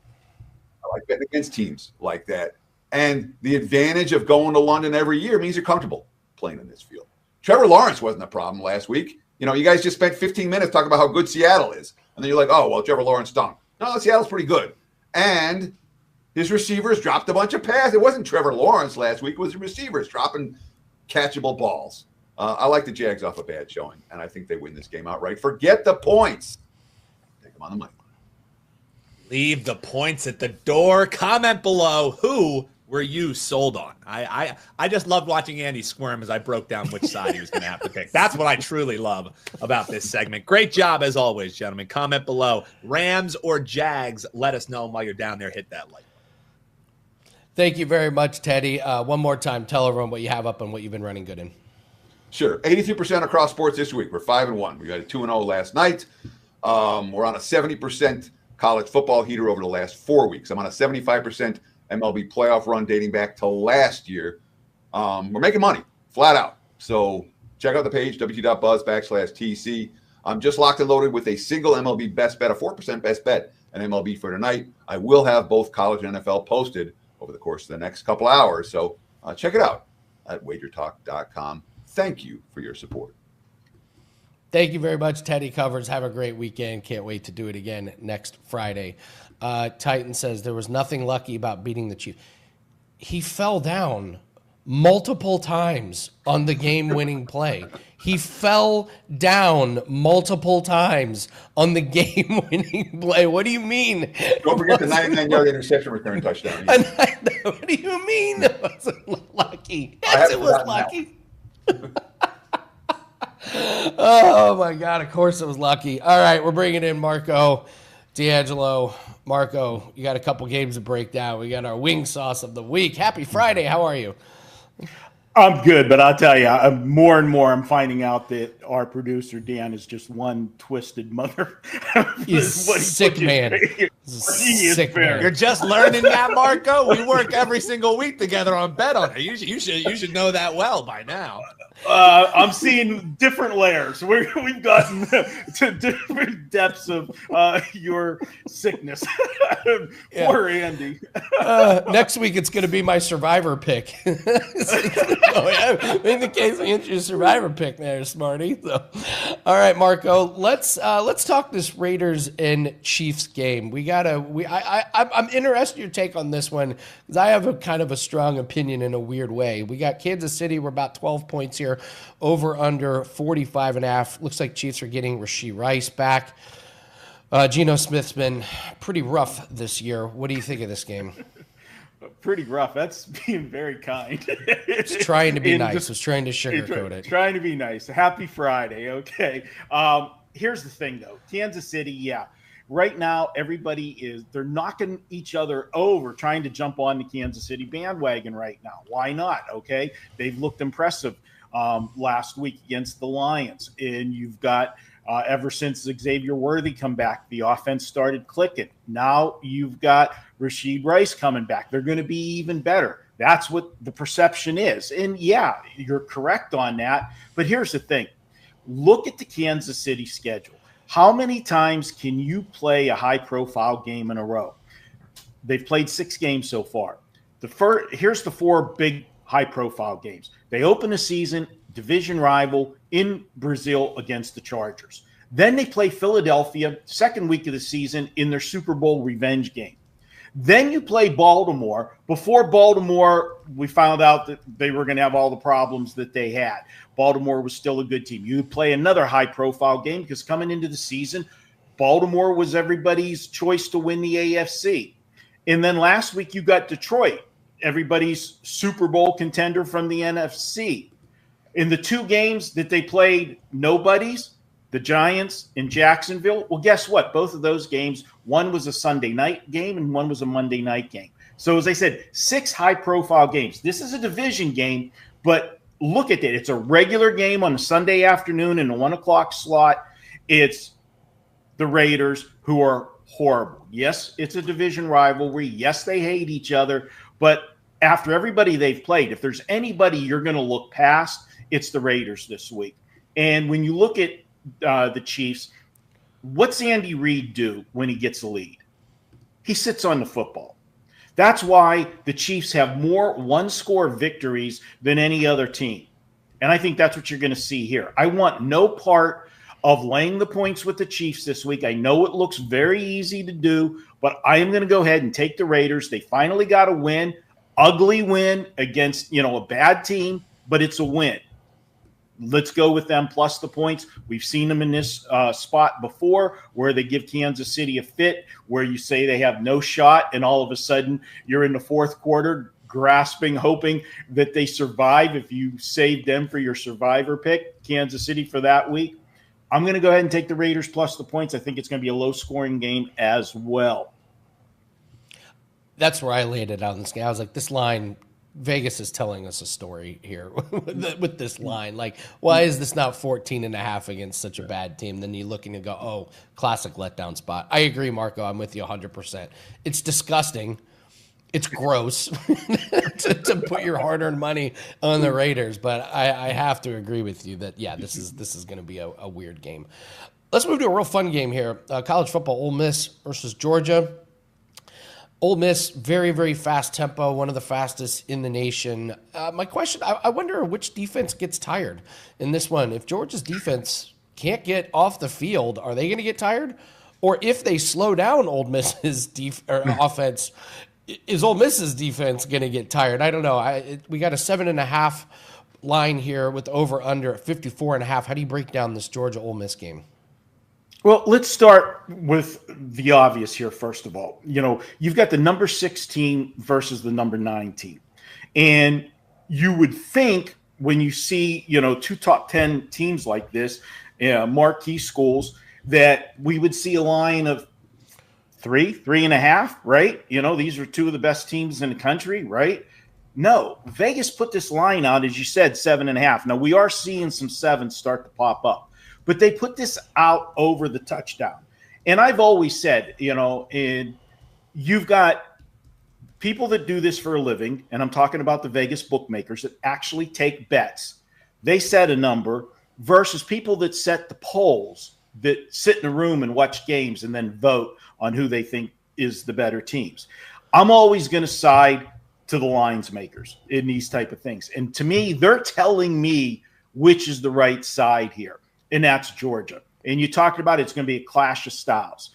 I like betting against teams like that. And the advantage of going to London every year means you're comfortable playing in this field. Trevor Lawrence wasn't a problem last week. You guys just spent 15 minutes talking about how good Seattle is. And then you're like, oh, well, Trevor Lawrence stunk. No, Seattle's pretty good. And His receivers dropped a bunch of passes. It wasn't Trevor Lawrence last week. It was the receivers dropping catchable balls. I like the Jags off a bad showing, and I think they win this game outright. Forget the points. Take them on the money. Leave the points at the door. Comment below, who were you sold on? I just loved watching Andy squirm as I broke down which side he was going to have to pick. That's what I truly love about this segment. Great job as always, gentlemen. Comment below, Rams or Jags. Let us know while you're down there. Hit that like. Thank you very much, Teddy. One more time, tell everyone what you have up and what you've been running good in. Sure. 82% across sports this week. We're 5-1. We got a 2-0 last night. We're on a 70% college football heater over the last 4 weeks. I'm on a 75% MLB playoff run dating back to last year. We're making money, flat out. So check out the page, wt.buzz/TC. I'm just locked and loaded with a single MLB best bet, a 4% best bet, and MLB for tonight. I will have both college and NFL posted over the course of the next couple hours. So check it out at WagerTalk.com. Thank you for your support. Thank you very much, Teddy Covers. Have a great weekend. Can't wait to do it again next Friday. Titan says there was nothing lucky about beating the Chiefs. He fell down multiple times on the game-winning play. He fell down multiple times on the game-winning play. What do you mean? Don't forget the 99-yard interception return touchdown. What do you mean it wasn't lucky? Yes, it was lucky. Oh, my God. Of course it was lucky. All right, we're bringing in Marco D'Angelo. Marco, you got a couple games to break down. We got our wing sauce of the week. Happy Friday. How are you? I'm good, but I'll tell you, more and more I'm finding out that our producer, Dan, is just one twisted mother. He's a sick man. Sick man. You're just learning that, Marco? We work every single week together on Bet On It. You should know that well by now. I'm seeing different layers. We've gotten to different depths of your sickness. Poor Andy. Next week, it's going to be my survivor pick. In the case of your survivor pick there, Smarty. So, all right, Marco, let's talk this Raiders and Chiefs game. I'm interested in your take on this one because I have a kind of a strong opinion in a weird way. We got Kansas City. We're about 12 points here. Over under 45.5. Looks like Chiefs are getting Rashee Rice back. Geno Smith's been pretty rough this year. What do you think of this game? Pretty rough. That's being very kind. It's trying to be nice. It's trying to sugarcoat it. Trying to be nice. Happy Friday. Okay. Here's the thing, though. Kansas City, yeah. Right now, they're knocking each other over, trying to jump on the Kansas City bandwagon right now. Why not? Okay. They've looked impressive last week against the Lions. And you've got, ever since Xavier Worthy come back, the offense started clicking. Now you've got Rashee Rice coming back. They're going to be even better. That's what the perception is. And yeah, you're correct on that. But here's the thing. Look at the Kansas City schedule. How many times can you play a high-profile game in a row? They've played 6 games so far. Here's the 4 big high-profile games. They open the season, division rival in Brazil against the Chargers. Then they play Philadelphia, second week of the season, in their Super Bowl revenge game. Then you play Baltimore. Before Baltimore, we found out that they were going to have all the problems that they had. Baltimore was still a good team. You play another high-profile game because coming into the season, Baltimore was everybody's choice to win the AFC. And then last week you got Detroit, everybody's Super Bowl contender from the NFC. In the 2 games that they played nobodies, the Giants in Jacksonville, well, guess what? Both of those games, one was a Sunday night game and one was a Monday night game. So as I said, 6 high-profile games. This is a division game, but look at it. It's a regular game on a Sunday afternoon in a 1 o'clock slot. It's the Raiders, who are horrible. Yes, it's a division rivalry. Yes, they hate each other. But after everybody they've played, if there's anybody you're going to look past, it's the Raiders this week. And when you look at the Chiefs, what's Andy Reid do when he gets a lead? He sits on the football. That's why the Chiefs have more one-score victories than any other team. And I think that's what you're going to see here. I want no part of laying the points with the Chiefs this week. I know it looks very easy to do, but I am going to go ahead and take the Raiders. They finally got a win, ugly win against, a bad team, but it's a win. Let's go with them plus the points. We've seen them in this spot before where they give Kansas City a fit, where you say they have no shot, and all of a sudden you're in the fourth quarter grasping, hoping that they survive if you save them for your survivor pick, Kansas City, for that week. I'm going to go ahead and take the Raiders plus the points. I think it's going to be a low-scoring game as well. That's where I laid it out in this game. I was like, this line – Vegas is telling us a story here with this line. Like, why is this not 14.5 against such a bad team? Then you look and you go, oh, classic letdown spot. I agree, Marco. I'm with you 100%. It's disgusting. It's gross to put your hard-earned money on the Raiders, but I have to agree with you that, yeah, this is going to be a weird game. Let's move to a real fun game here. College football, Ole Miss versus Georgia. Ole Miss, very, very fast tempo, one of the fastest in the nation. My question, I wonder which defense gets tired in this one. If Georgia's defense can't get off the field, are they going to get tired? Or if they slow down Ole Miss's offense, is Ole Miss's defense going to get tired? I don't know. We got a 7.5 line here with over under at 54.5. How do you break down this Georgia-Ole Miss game? Well, let's start with the obvious here, first of all. You've got the number 6 team versus the number 9 team. And you would think when you see, 2 top 10 teams like this, marquee schools, that we would see a line of 3.5, right? These are 2 of the best teams in the country, right? No, Vegas put this line out, as you said, 7.5. Now, we are seeing some 7s start to pop up. But they put this out over the touchdown. And I've always said, and you've got people that do this for a living, and I'm talking about the Vegas bookmakers that actually take bets. They set a number versus people that set the polls, that sit in a room and watch games and then vote on who they think is the better teams. I'm always going to side to the lines makers in these type of things. And to me, they're telling me which is the right side here. And that's Georgia. And you talked about it's going to be a clash of styles.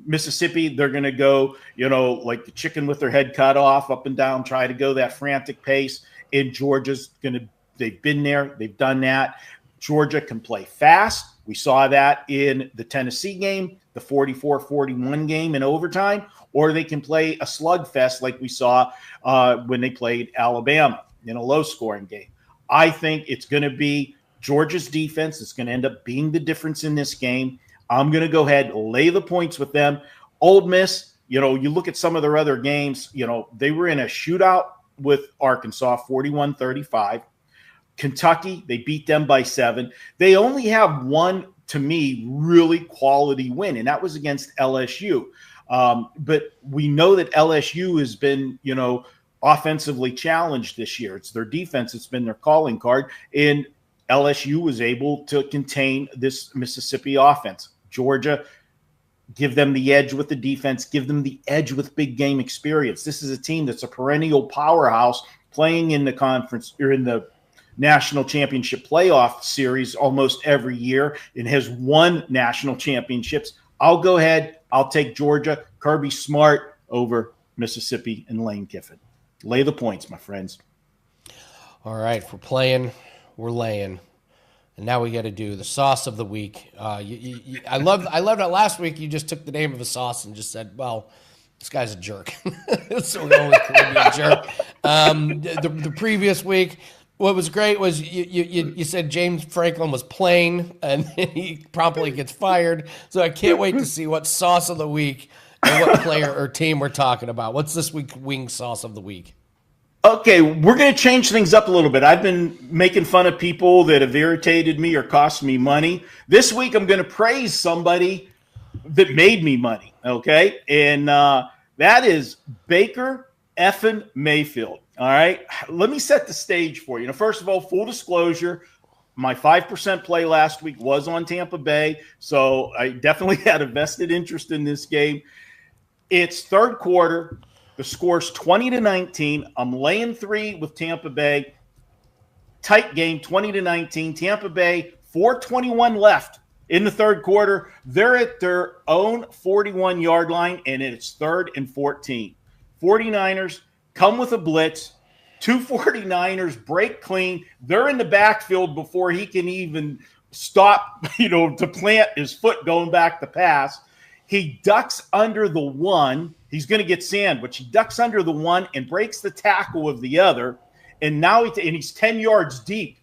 Mississippi, they're going to go, like the chicken with their head cut off, up and down, try to go that frantic pace. And Georgia's going to, they've been there, they've done that. Georgia can play fast. We saw that in the Tennessee game, the 44-41 game in overtime, or they can play a slugfest like we saw when they played Alabama in a low-scoring game. I think it's going to be Georgia's defense is going to end up being the difference in this game. I'm going to go ahead and lay the points with them. Ole Miss, you look at some of their other games, they were in a shootout with Arkansas, 41-35. Kentucky, they beat them by 7. They only have one, to me, really quality win, and that was against LSU. But we know that LSU has been, offensively challenged this year. It's their defense that's been their calling card, and LSU was able to contain this Mississippi offense. Georgia, give them the edge with the defense, give them the edge with big game experience. This is a team that's a perennial powerhouse playing in the conference or in the national championship playoff series almost every year and has won national championships. I'll go ahead. I'll take Georgia, Kirby Smart over Mississippi and Lane Kiffin. Lay the points, my friends. All right, if we're playing, we're laying. And now we got to do the sauce of the week. I loved that last week you just took the name of a sauce and just said, well, this guy's a jerk. So we're going with Caribbean jerk. The previous week, what was great was you said James Franklin was playing, and then he promptly gets fired. So I can't wait to see what sauce of the week and what player or team we're talking about. What's this week's wing sauce of the week? Okay, we're going to change things up a little bit. I've been making fun of people that have irritated me or cost me money. This week, I'm going to praise somebody that made me money, okay? And that is Baker effing Mayfield, all right? Let me set the stage for you. Now, first of all, full disclosure, my 5% play last week was on Tampa Bay, so I definitely had a vested interest in this game. It's third quarter. The score's 20-19. I'm laying 3 with Tampa Bay. Tight game, 20-19. Tampa Bay 4:21 left in the third quarter. They're at their own 41-yard line, and it's 3rd and 14. 49ers come with a blitz. 2 49ers break clean. They're in the backfield before he can even stop, to plant his foot going back to pass. He ducks under the one. He's going to get sandwiched. He ducks under the one and breaks the tackle of the other. And now he's 10 yards deep.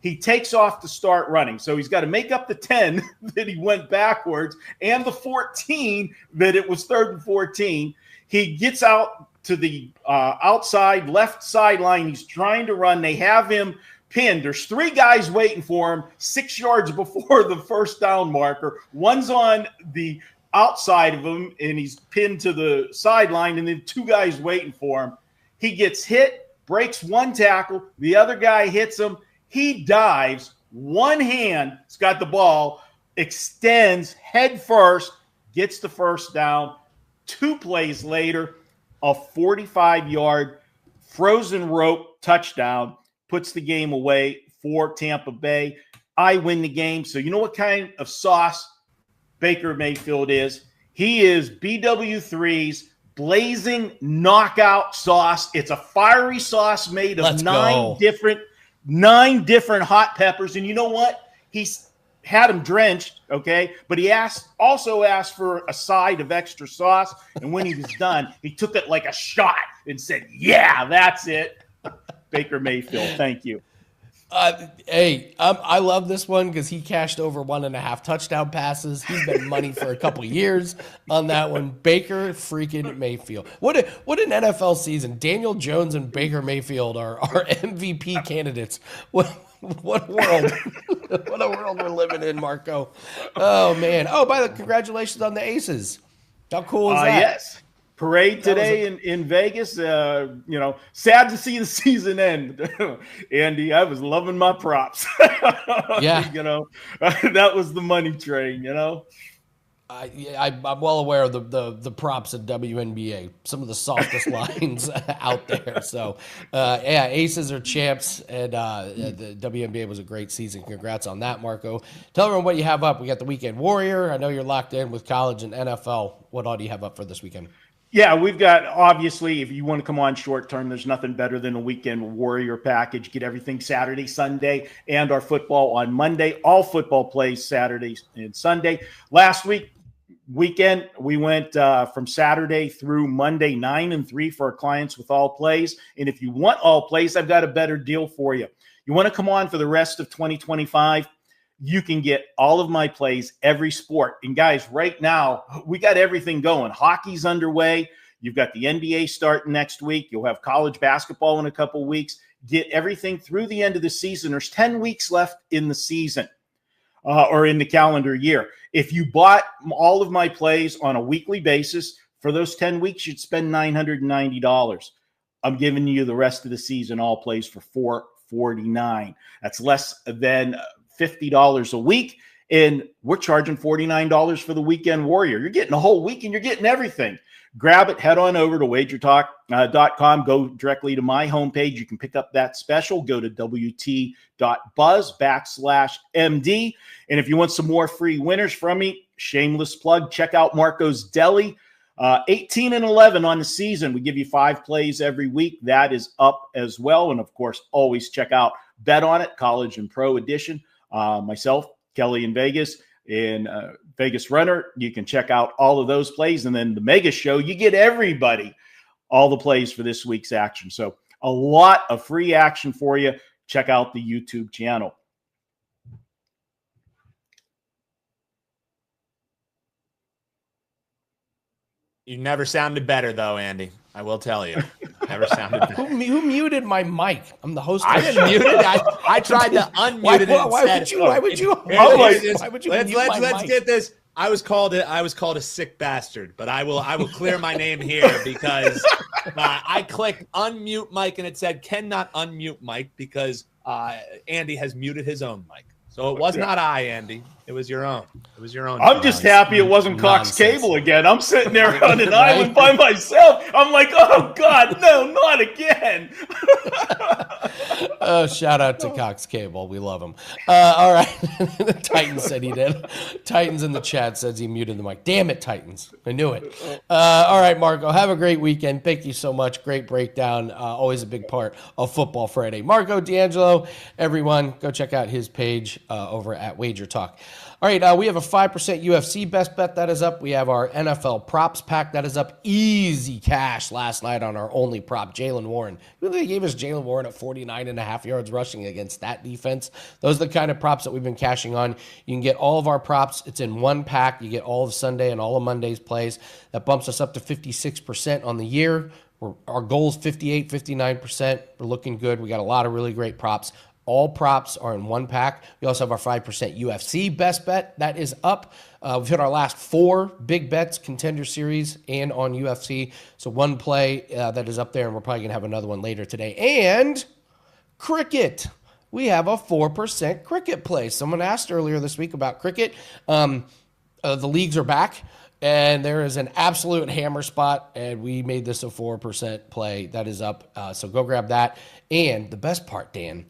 He takes off to start running. So he's got to make up the 10 that he went backwards and the 14 that it was 3rd and 14. He gets out to the outside left sideline. He's trying to run. They have him pinned. There's 3 guys waiting for him 6 yards before the first down marker. One's on the outside of him, and he's pinned to the sideline, and then 2 guys waiting for him. He gets hit, breaks one tackle. The other guy hits him. He dives. One hand, he's got the ball, extends head first, gets the first down. 2 plays later, a 45-yard frozen rope touchdown puts the game away for Tampa Bay. I win the game. So you know what kind of sauce Baker Mayfield is? He is BW3's blazing knockout sauce. It's a fiery sauce made of 9 different hot peppers. And you know what? He's had them drenched, okay? But he also asked for a side of extra sauce. And when he was done, he took it like a shot and said, yeah, that's it. Baker Mayfield, thank you. I love this one because he cashed over 1.5 touchdown passes. He's been money for a couple years on that one. Baker freaking Mayfield. What an NFL season. Daniel Jones and Baker Mayfield are MVP candidates. What a world. What a world we're living in, Marco. Oh, man. Oh, by the way, congratulations on the Aces. How cool is that? Yes. Parade today in Vegas. Sad to see the season end. Andy, I was loving my props. Yeah. That was the money train, I'm well aware of the props at WNBA, some of the softest lines out there. So, Aces are champs, and the WNBA was a great season. Congrats on that, Marco. Tell everyone what you have up. We got the Weekend Warrior. I know you're locked in with college and NFL. What all do you have up for this weekend? Yeah, we've got, obviously, if you want to come on short term, there's nothing better than a Weekend Warrior package. Get everything Saturday, Sunday, and our football on Monday. All football plays Saturday and Sunday. Last weekend, we went from Saturday through Monday, 9-3 for our clients with all plays. And if you want all plays, I've got a better deal for you. You want to come on for the rest of 2025? You can get all of my plays, every sport. And guys, right now, we got everything going. Hockey's underway. You've got the NBA starting next week. You'll have college basketball in a couple of weeks. Get everything through the end of the season. There's 10 weeks left in the season or in the calendar year. If you bought all of my plays on a weekly basis, for those 10 weeks, you'd spend $990. I'm giving you the rest of the season, all plays for $449. That's less than $50 a week, and we're charging $49 for the Weekend Warrior. You're getting a whole week, and you're getting everything. Grab it. Head on over to WagerTalk.com. Go directly to my homepage. You can pick up that special. Go to WT.buzz/MD. And if you want some more free winners from me, shameless plug, check out Marco's Deli. 18-11 on the season. We give you 5 plays every week. That is up as well. And, of course, always check out Bet On It, College and Pro Edition. Myself, Kelly in Vegas, and Vegas Runner. You can check out all of those plays. And then the Mega Show, you get everybody all the plays for this week's action. So a lot of free action for you. Check out the YouTube channel. You never sounded better, though, Andy. I will tell you. Never sounded better. Who muted my mic? I'm the host. I didn't mute it. I tried to unmute it. Why would you? Why would you? Let's get this. I was called a sick bastard, but I will clear my name here because I clicked unmute mic and it said cannot unmute mic because Andy has muted his own mic. So it was not I, Andy. It was your own. It was your own. I'm just happy it wasn't Cox Nonsense. Cable again. I'm sitting there on an Right? island by myself. I'm like, oh God, no, not again. Shout out to Cox Cable. We love him. All right. Titans said he did. Titans in the chat says he muted the mic. Damn it, Titans. I knew it. All right, Marco. Have a great weekend. Thank you so much. Great breakdown. Always a big part of Football Friday. Marco D'Angelo, everyone, go check out his page over at WagerTalk. All right, we have a 5% UFC best bet that is up. We have our NFL props pack that is up. Easy cash last night on our only prop, Jaylen Warren. They gave us Jaylen Warren at 49.5 yards rushing against that defense. Those are the kind of props that we've been cashing on. You can get all of our props. It's in one pack. You get all of Sunday and all of Monday's plays. That bumps us up to 56% on the year. Our goal is 58, 59%. We're looking good. We got a lot of really great props. All props are in one pack. We also have our 5% UFC best bet. That is up. We've hit our last 4 big bets, Contender Series and on UFC. So one play that is up there, and we're probably going to have another one later today. And cricket. We have a 4% cricket play. Someone asked earlier this week about cricket. The leagues are back, and there is an absolute hammer spot, and we made this a 4% play. That is up. So go grab that. And the best part, Dan,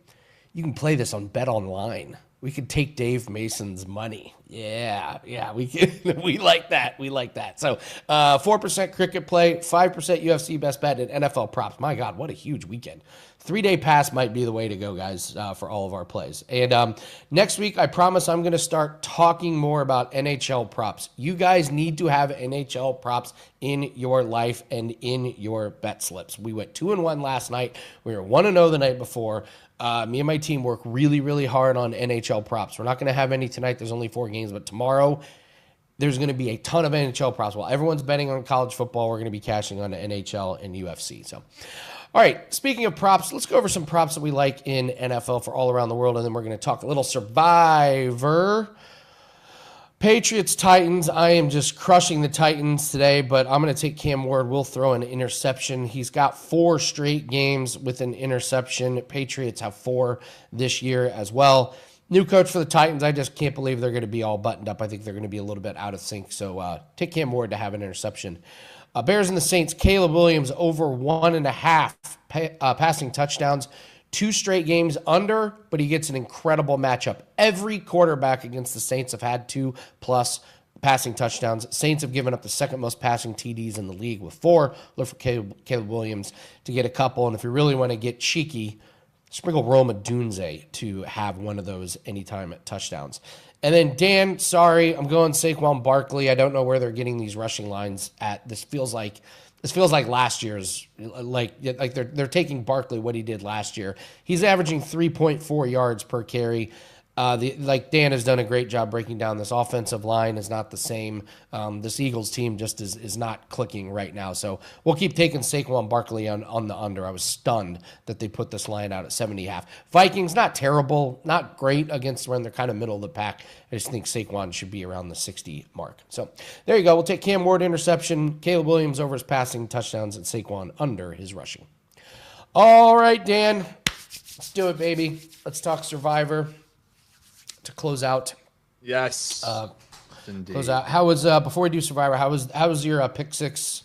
you can play this on Bet Online. We could take Dave Mason's money. Yeah, we can. We like that. We like that. So 4% cricket play, 5% UFC best bet, and NFL props. My God, what a huge weekend. 3-day pass might be the way to go, guys, for all of our plays. And next week, I promise I'm going to start talking more about NHL props. You guys need to have NHL props in your life and in your bet slips. We went 2-1 last night. We were 1-0 the night before. Me and my team work really, really hard on NHL props. We're not going to have any tonight. There's only 4 games, but tomorrow there's going to be a ton of NHL props. While everyone's betting on college football, we're going to be cashing on the NHL and UFC. So, all right, speaking of props, let's go over some props that we like in NFL for all around the world, and then we're going to talk a little Survivor. Patriots, Titans. I am just crushing the Titans today, but I'm going to take Cam Ward. We'll throw an interception. He's got 4 straight games with an interception. Patriots have 4 this year as well. New coach for the Titans. I just can't believe they're going to be all buttoned up. I think they're going to be a little bit out of sync. So take Cam Ward to have an interception. Bears and the Saints. Caleb Williams over 1.5 passing touchdowns. 2 straight games under, but he gets an incredible matchup. Every quarterback against the Saints have had 2+ passing touchdowns. Saints have given up the second most passing TDs in the league with 4. Look for Caleb Williams to get a couple. And if you really want to get cheeky, sprinkle Rome Odunze to have one of those anytime at touchdowns. And then Dan, sorry, I'm going Saquon Barkley. I don't know where they're getting these rushing lines at. This feels like last year's, like they're taking Barkley, what he did last year. He's averaging 3.4 yards per carry. Dan has done a great job breaking down this offensive line is not the same. This Eagles team just is not clicking right now. So we'll keep taking Saquon Barkley on the under. I was stunned that they put this line out at 70.5. Vikings, not terrible, not great against when they're kind of middle of the pack. I just think Saquon should be around the 60 mark. So there you go. We'll take Cam Ward interception, Caleb Williams over his passing touchdowns, and Saquon under his rushing. All right, Dan, let's do it, baby. Let's talk Survivor. To close out. Yes. Indeed. Close out. How was before we do Survivor? How was your pick 6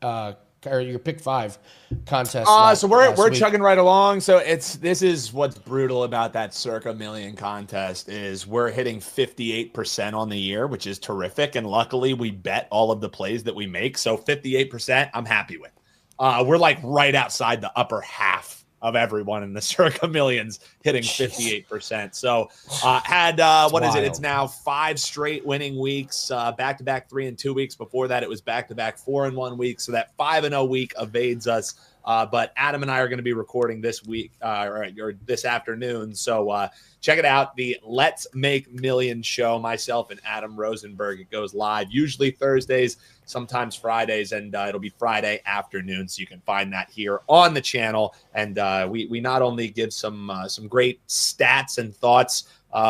or your pick 5 contest? So we're chugging right along. So this is what's brutal about that Circa Million contest is we're hitting 58% on the year, which is terrific. And luckily we bet all of the plays that we make. So 58% I'm happy with. We're like right outside the upper half of everyone in the Circa Millions hitting 58%. So It's now 5 straight winning weeks, back-to-back 3-2 weeks. Before that, it was back-to-back 4-1 weeks. So that 5-0 week evades us. But Adam and I are going to be recording this week or this afternoon. So check it out. The Let's Make Millions show, myself and Adam Rosenberg. It goes live usually Thursdays, sometimes Fridays, and it'll be Friday afternoon. So you can find that here on the channel. And we not only give some great stats and thoughts,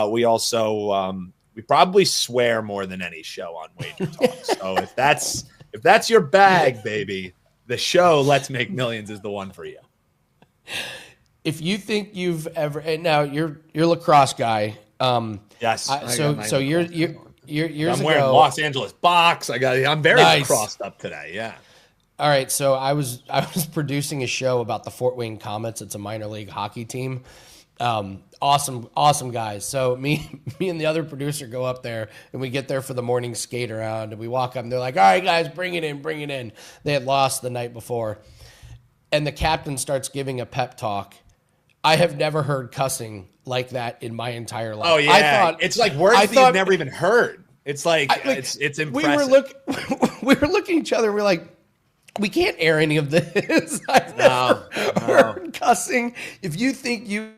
we also we probably swear more than any show on WagerTalk. So if that's your bag, baby, the show Let's Make Millions is the one for you. If you think you've ever, and now you're a lacrosse guy, Yes. So years I'm wearing ago, Los Angeles box. I'm very Nice. crossed up today. Yeah. All right, so I was producing a show about the Fort Wayne Comets. It's a minor league hockey team. Awesome guys. So me and the other producer go up there, and we get there for the morning skate around, and we walk up, and they're like, "All right, guys, bring it in." They had lost the night before, and the captain starts giving a pep talk. I have never heard cussing like that in my entire life. Oh yeah, I thought it's like words that you've never even heard. It's like, it's impressive. We were looking at each other, and we're like, we can't air any of this. I've never heard cussing. If you think you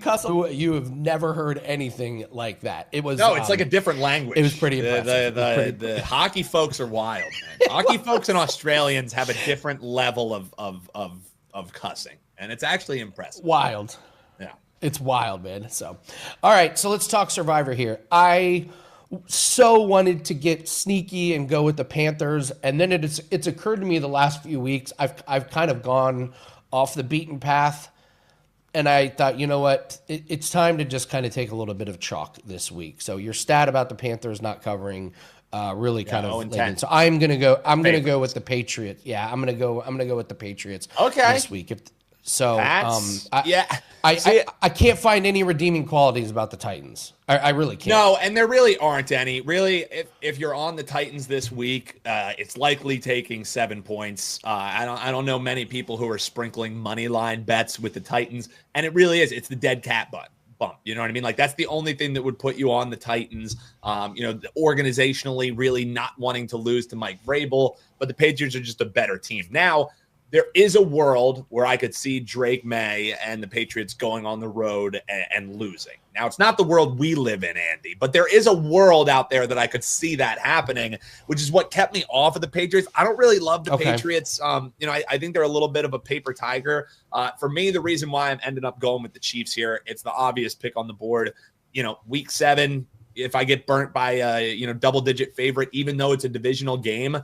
cuss, you have never heard anything like that. It was it's like a different language. It was pretty impressive. The hockey folks are wild, man. Hockey folks and Australians have a different level of cussing, and it's actually impressive. Wild. Yeah. It's wild, man. So, all right. So let's talk Survivor here. I so wanted to get sneaky and go with the Panthers, and then it's occurred to me the last few weeks I've kind of gone off the beaten path, and I thought, you know what, it's time to just kind of take a little bit of chalk this week. So your stat about the Panthers not covering really kind of laid in. So I'm gonna go with the Patriots. Yeah, I'm gonna go with the Patriots. This week. I can't find any redeeming qualities about the Titans. I really can't. No, and there really aren't any. Really, if you're on the Titans this week, it's likely taking 7 points. I don't know many people who are sprinkling money line bets with the Titans, and it really is. It's the dead cat bump. You know what I mean? Like, that's the only thing that would put you on the Titans. Organizationally, really not wanting to lose to Mike Vrabel, but the Patriots are just a better team now. There is a world where I could see Drake May and the Patriots going on the road and losing. Now, it's not the world we live in, Andy, but there is a world out there that I could see that happening, which is what kept me off of the Patriots. I don't really love the Patriots. I think they're a little bit of a paper tiger. For me, the reason why I'm ended up going with the Chiefs here, it's the obvious pick on the board. Week 7, if I get burnt by a double-digit favorite, even though it's a divisional game,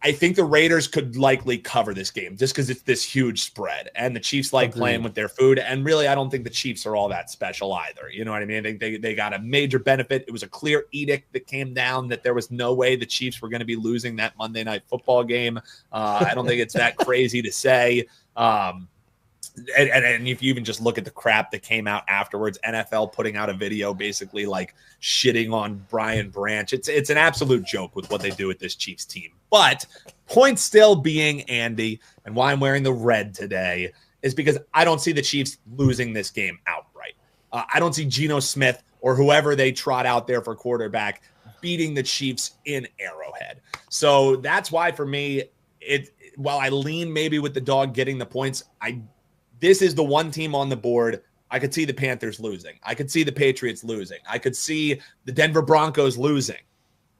I think the Raiders could likely cover this game just because it's this huge spread, and the Chiefs like playing with their food. And really, I don't think the Chiefs are all that special either. You know what I mean? I think they got a major benefit. It was a clear edict that came down that there was no way the Chiefs were going to be losing that Monday Night Football game. I don't think it's that crazy to say. And if you even just look at the crap that came out afterwards, NFL putting out a video basically like shitting on Brian Branch. It's an absolute joke with what they do with this Chiefs team. But point still being, Andy, and why I'm wearing the red today is because I don't see the Chiefs losing this game outright. I don't see Geno Smith or whoever they trot out there for quarterback beating the Chiefs in Arrowhead. So that's why for me, while I lean maybe with the dog getting the points, this is the one team on the board. I could see the Panthers losing. I could see the Patriots losing. I could see the Denver Broncos losing.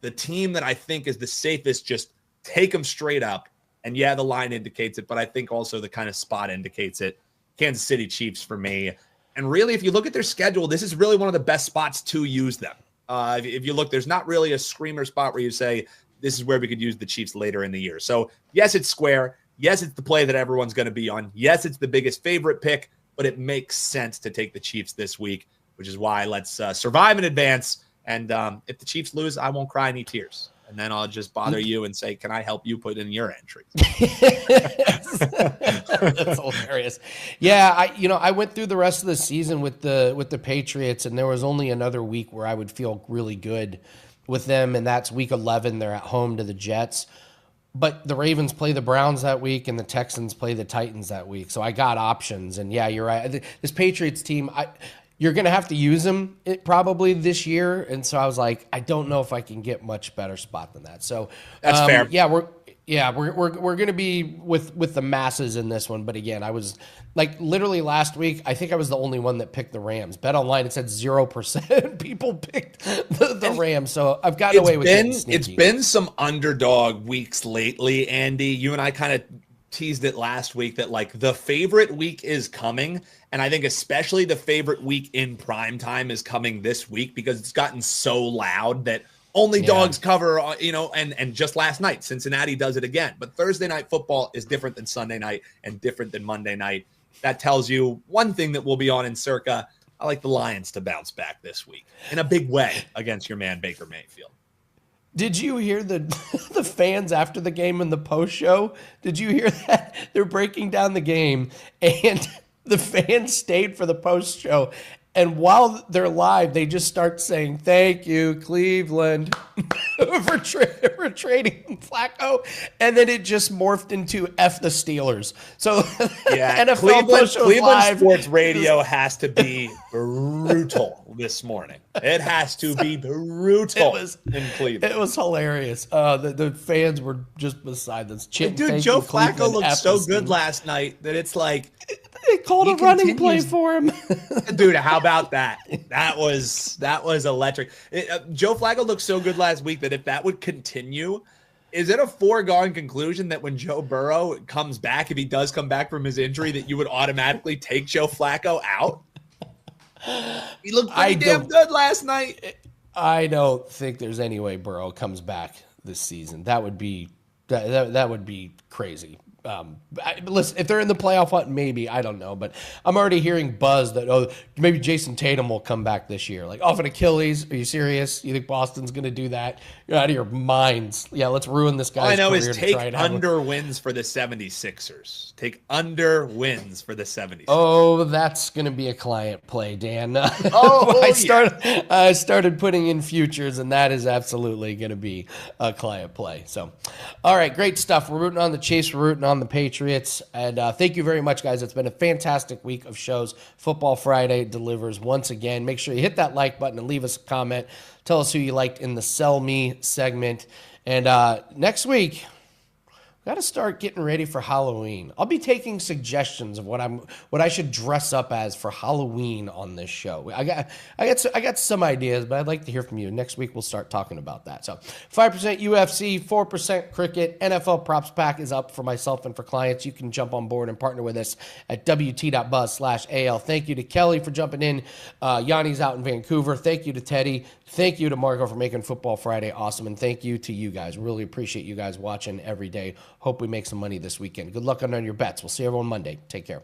The team that I think is the safest, just take them straight up. And yeah, the line indicates it, but I think also the kind of spot indicates it. Kansas City Chiefs for me. And really, if you look at their schedule, this is really one of the best spots to use them. If you look, there's not really a screamer spot where you say, this is where we could use the Chiefs later in the year. So yes, it's square. Yes, it's the play that everyone's going to be on. Yes, it's the biggest favorite pick, but it makes sense to take the Chiefs this week, which is why let's survive in advance. And if the Chiefs lose, I won't cry any tears. And then I'll just bother you and say, can I help you put in your entry? That's hilarious. Yeah, I went through the rest of the season with the Patriots, and there was only another week where I would feel really good with them, and that's week 11. They're at home to the Jets. But the Ravens play the Browns that week, and the Texans play the Titans that week. So I got options. And yeah, you're right. This Patriots team, you're going to have to use them probably this year. And so I was like, I don't know if I can get much better spot than that. So that's fair. Yeah, we're going to be with the masses in this one. But again, I was like literally last week, I think I was the only one that picked the Rams. Bet online, it said 0% people picked the Rams. So I've gotten away with it. It's been some underdog weeks lately, Andy. You and I kind of teased it last week that like the favorite week is coming. And I think especially the favorite week in prime time is coming this week because it's gotten so loud that only Yeah. dogs cover, and just last night, Cincinnati does it again. But Thursday night football is different than Sunday night and different than Monday night. That tells you one thing that we'll be on in Circa. I like the Lions to bounce back this week in a big way against your man, Baker Mayfield. Did you hear the the fans after the game in the post show? Did you hear that? They're breaking down the game, and the fans stayed for the post show. And while they're live, they just start saying, "Thank you, Cleveland, for trading Flacco," and then it just morphed into "F the Steelers." So Yeah, NFL post show Cleveland live. sports radio has to be brutal this morning. It has to be brutal in Cleveland. It was hilarious. The fans were just beside this. Dude, Joe Flacco looked so good last night that it's like they called a running play for him. Dude, how about that? That was electric. Joe Flacco looked so good last week that if that would continue, is it a foregone conclusion that when Joe Burrow comes back, if he does come back from his injury, that you would automatically take Joe Flacco out? He looked pretty damn good last night. I don't think there's any way Burrow comes back this season. That would be that would be crazy. Listen, if they're in the playoff hunt, maybe, I don't know, but I'm already hearing buzz that maybe Jason Tatum will come back this year, like off an Achilles. Are you serious? You think Boston's going to do that? You're out of your minds. Yeah, let's ruin this guy's All I know career is to take try and have under wins for the 76ers. Take under wins for the 76ers. Oh, that's going to be a client play, Dan. Oh, I started putting in futures, and that is absolutely going to be a client play. So, all right, great stuff. We're rooting on the Chiefs. We're rooting on the Patriots. And thank you very much, guys. It's been a fantastic week of shows. Football Friday delivers once again. Make sure you hit that like button and leave us a comment. Tell us who you liked in the Sell Me segment. And next week, got to start getting ready for Halloween. I'll be taking suggestions of what I should dress up as for Halloween on this show. I got some ideas, but I'd like to hear from you. Next week we'll start talking about that. So 5% UFC, 4% cricket, NFL props pack is up for myself and for clients. You can jump on board and partner with us at wt.buzz/AL. Thank you to Kelly for jumping in. Yanni's out in Vancouver. Thank you to Teddy. Thank you to Marco for making Football Friday awesome. And thank you to you guys. Really appreciate you guys watching every day. Hope we make some money this weekend. Good luck on your bets. We'll see everyone Monday. Take care.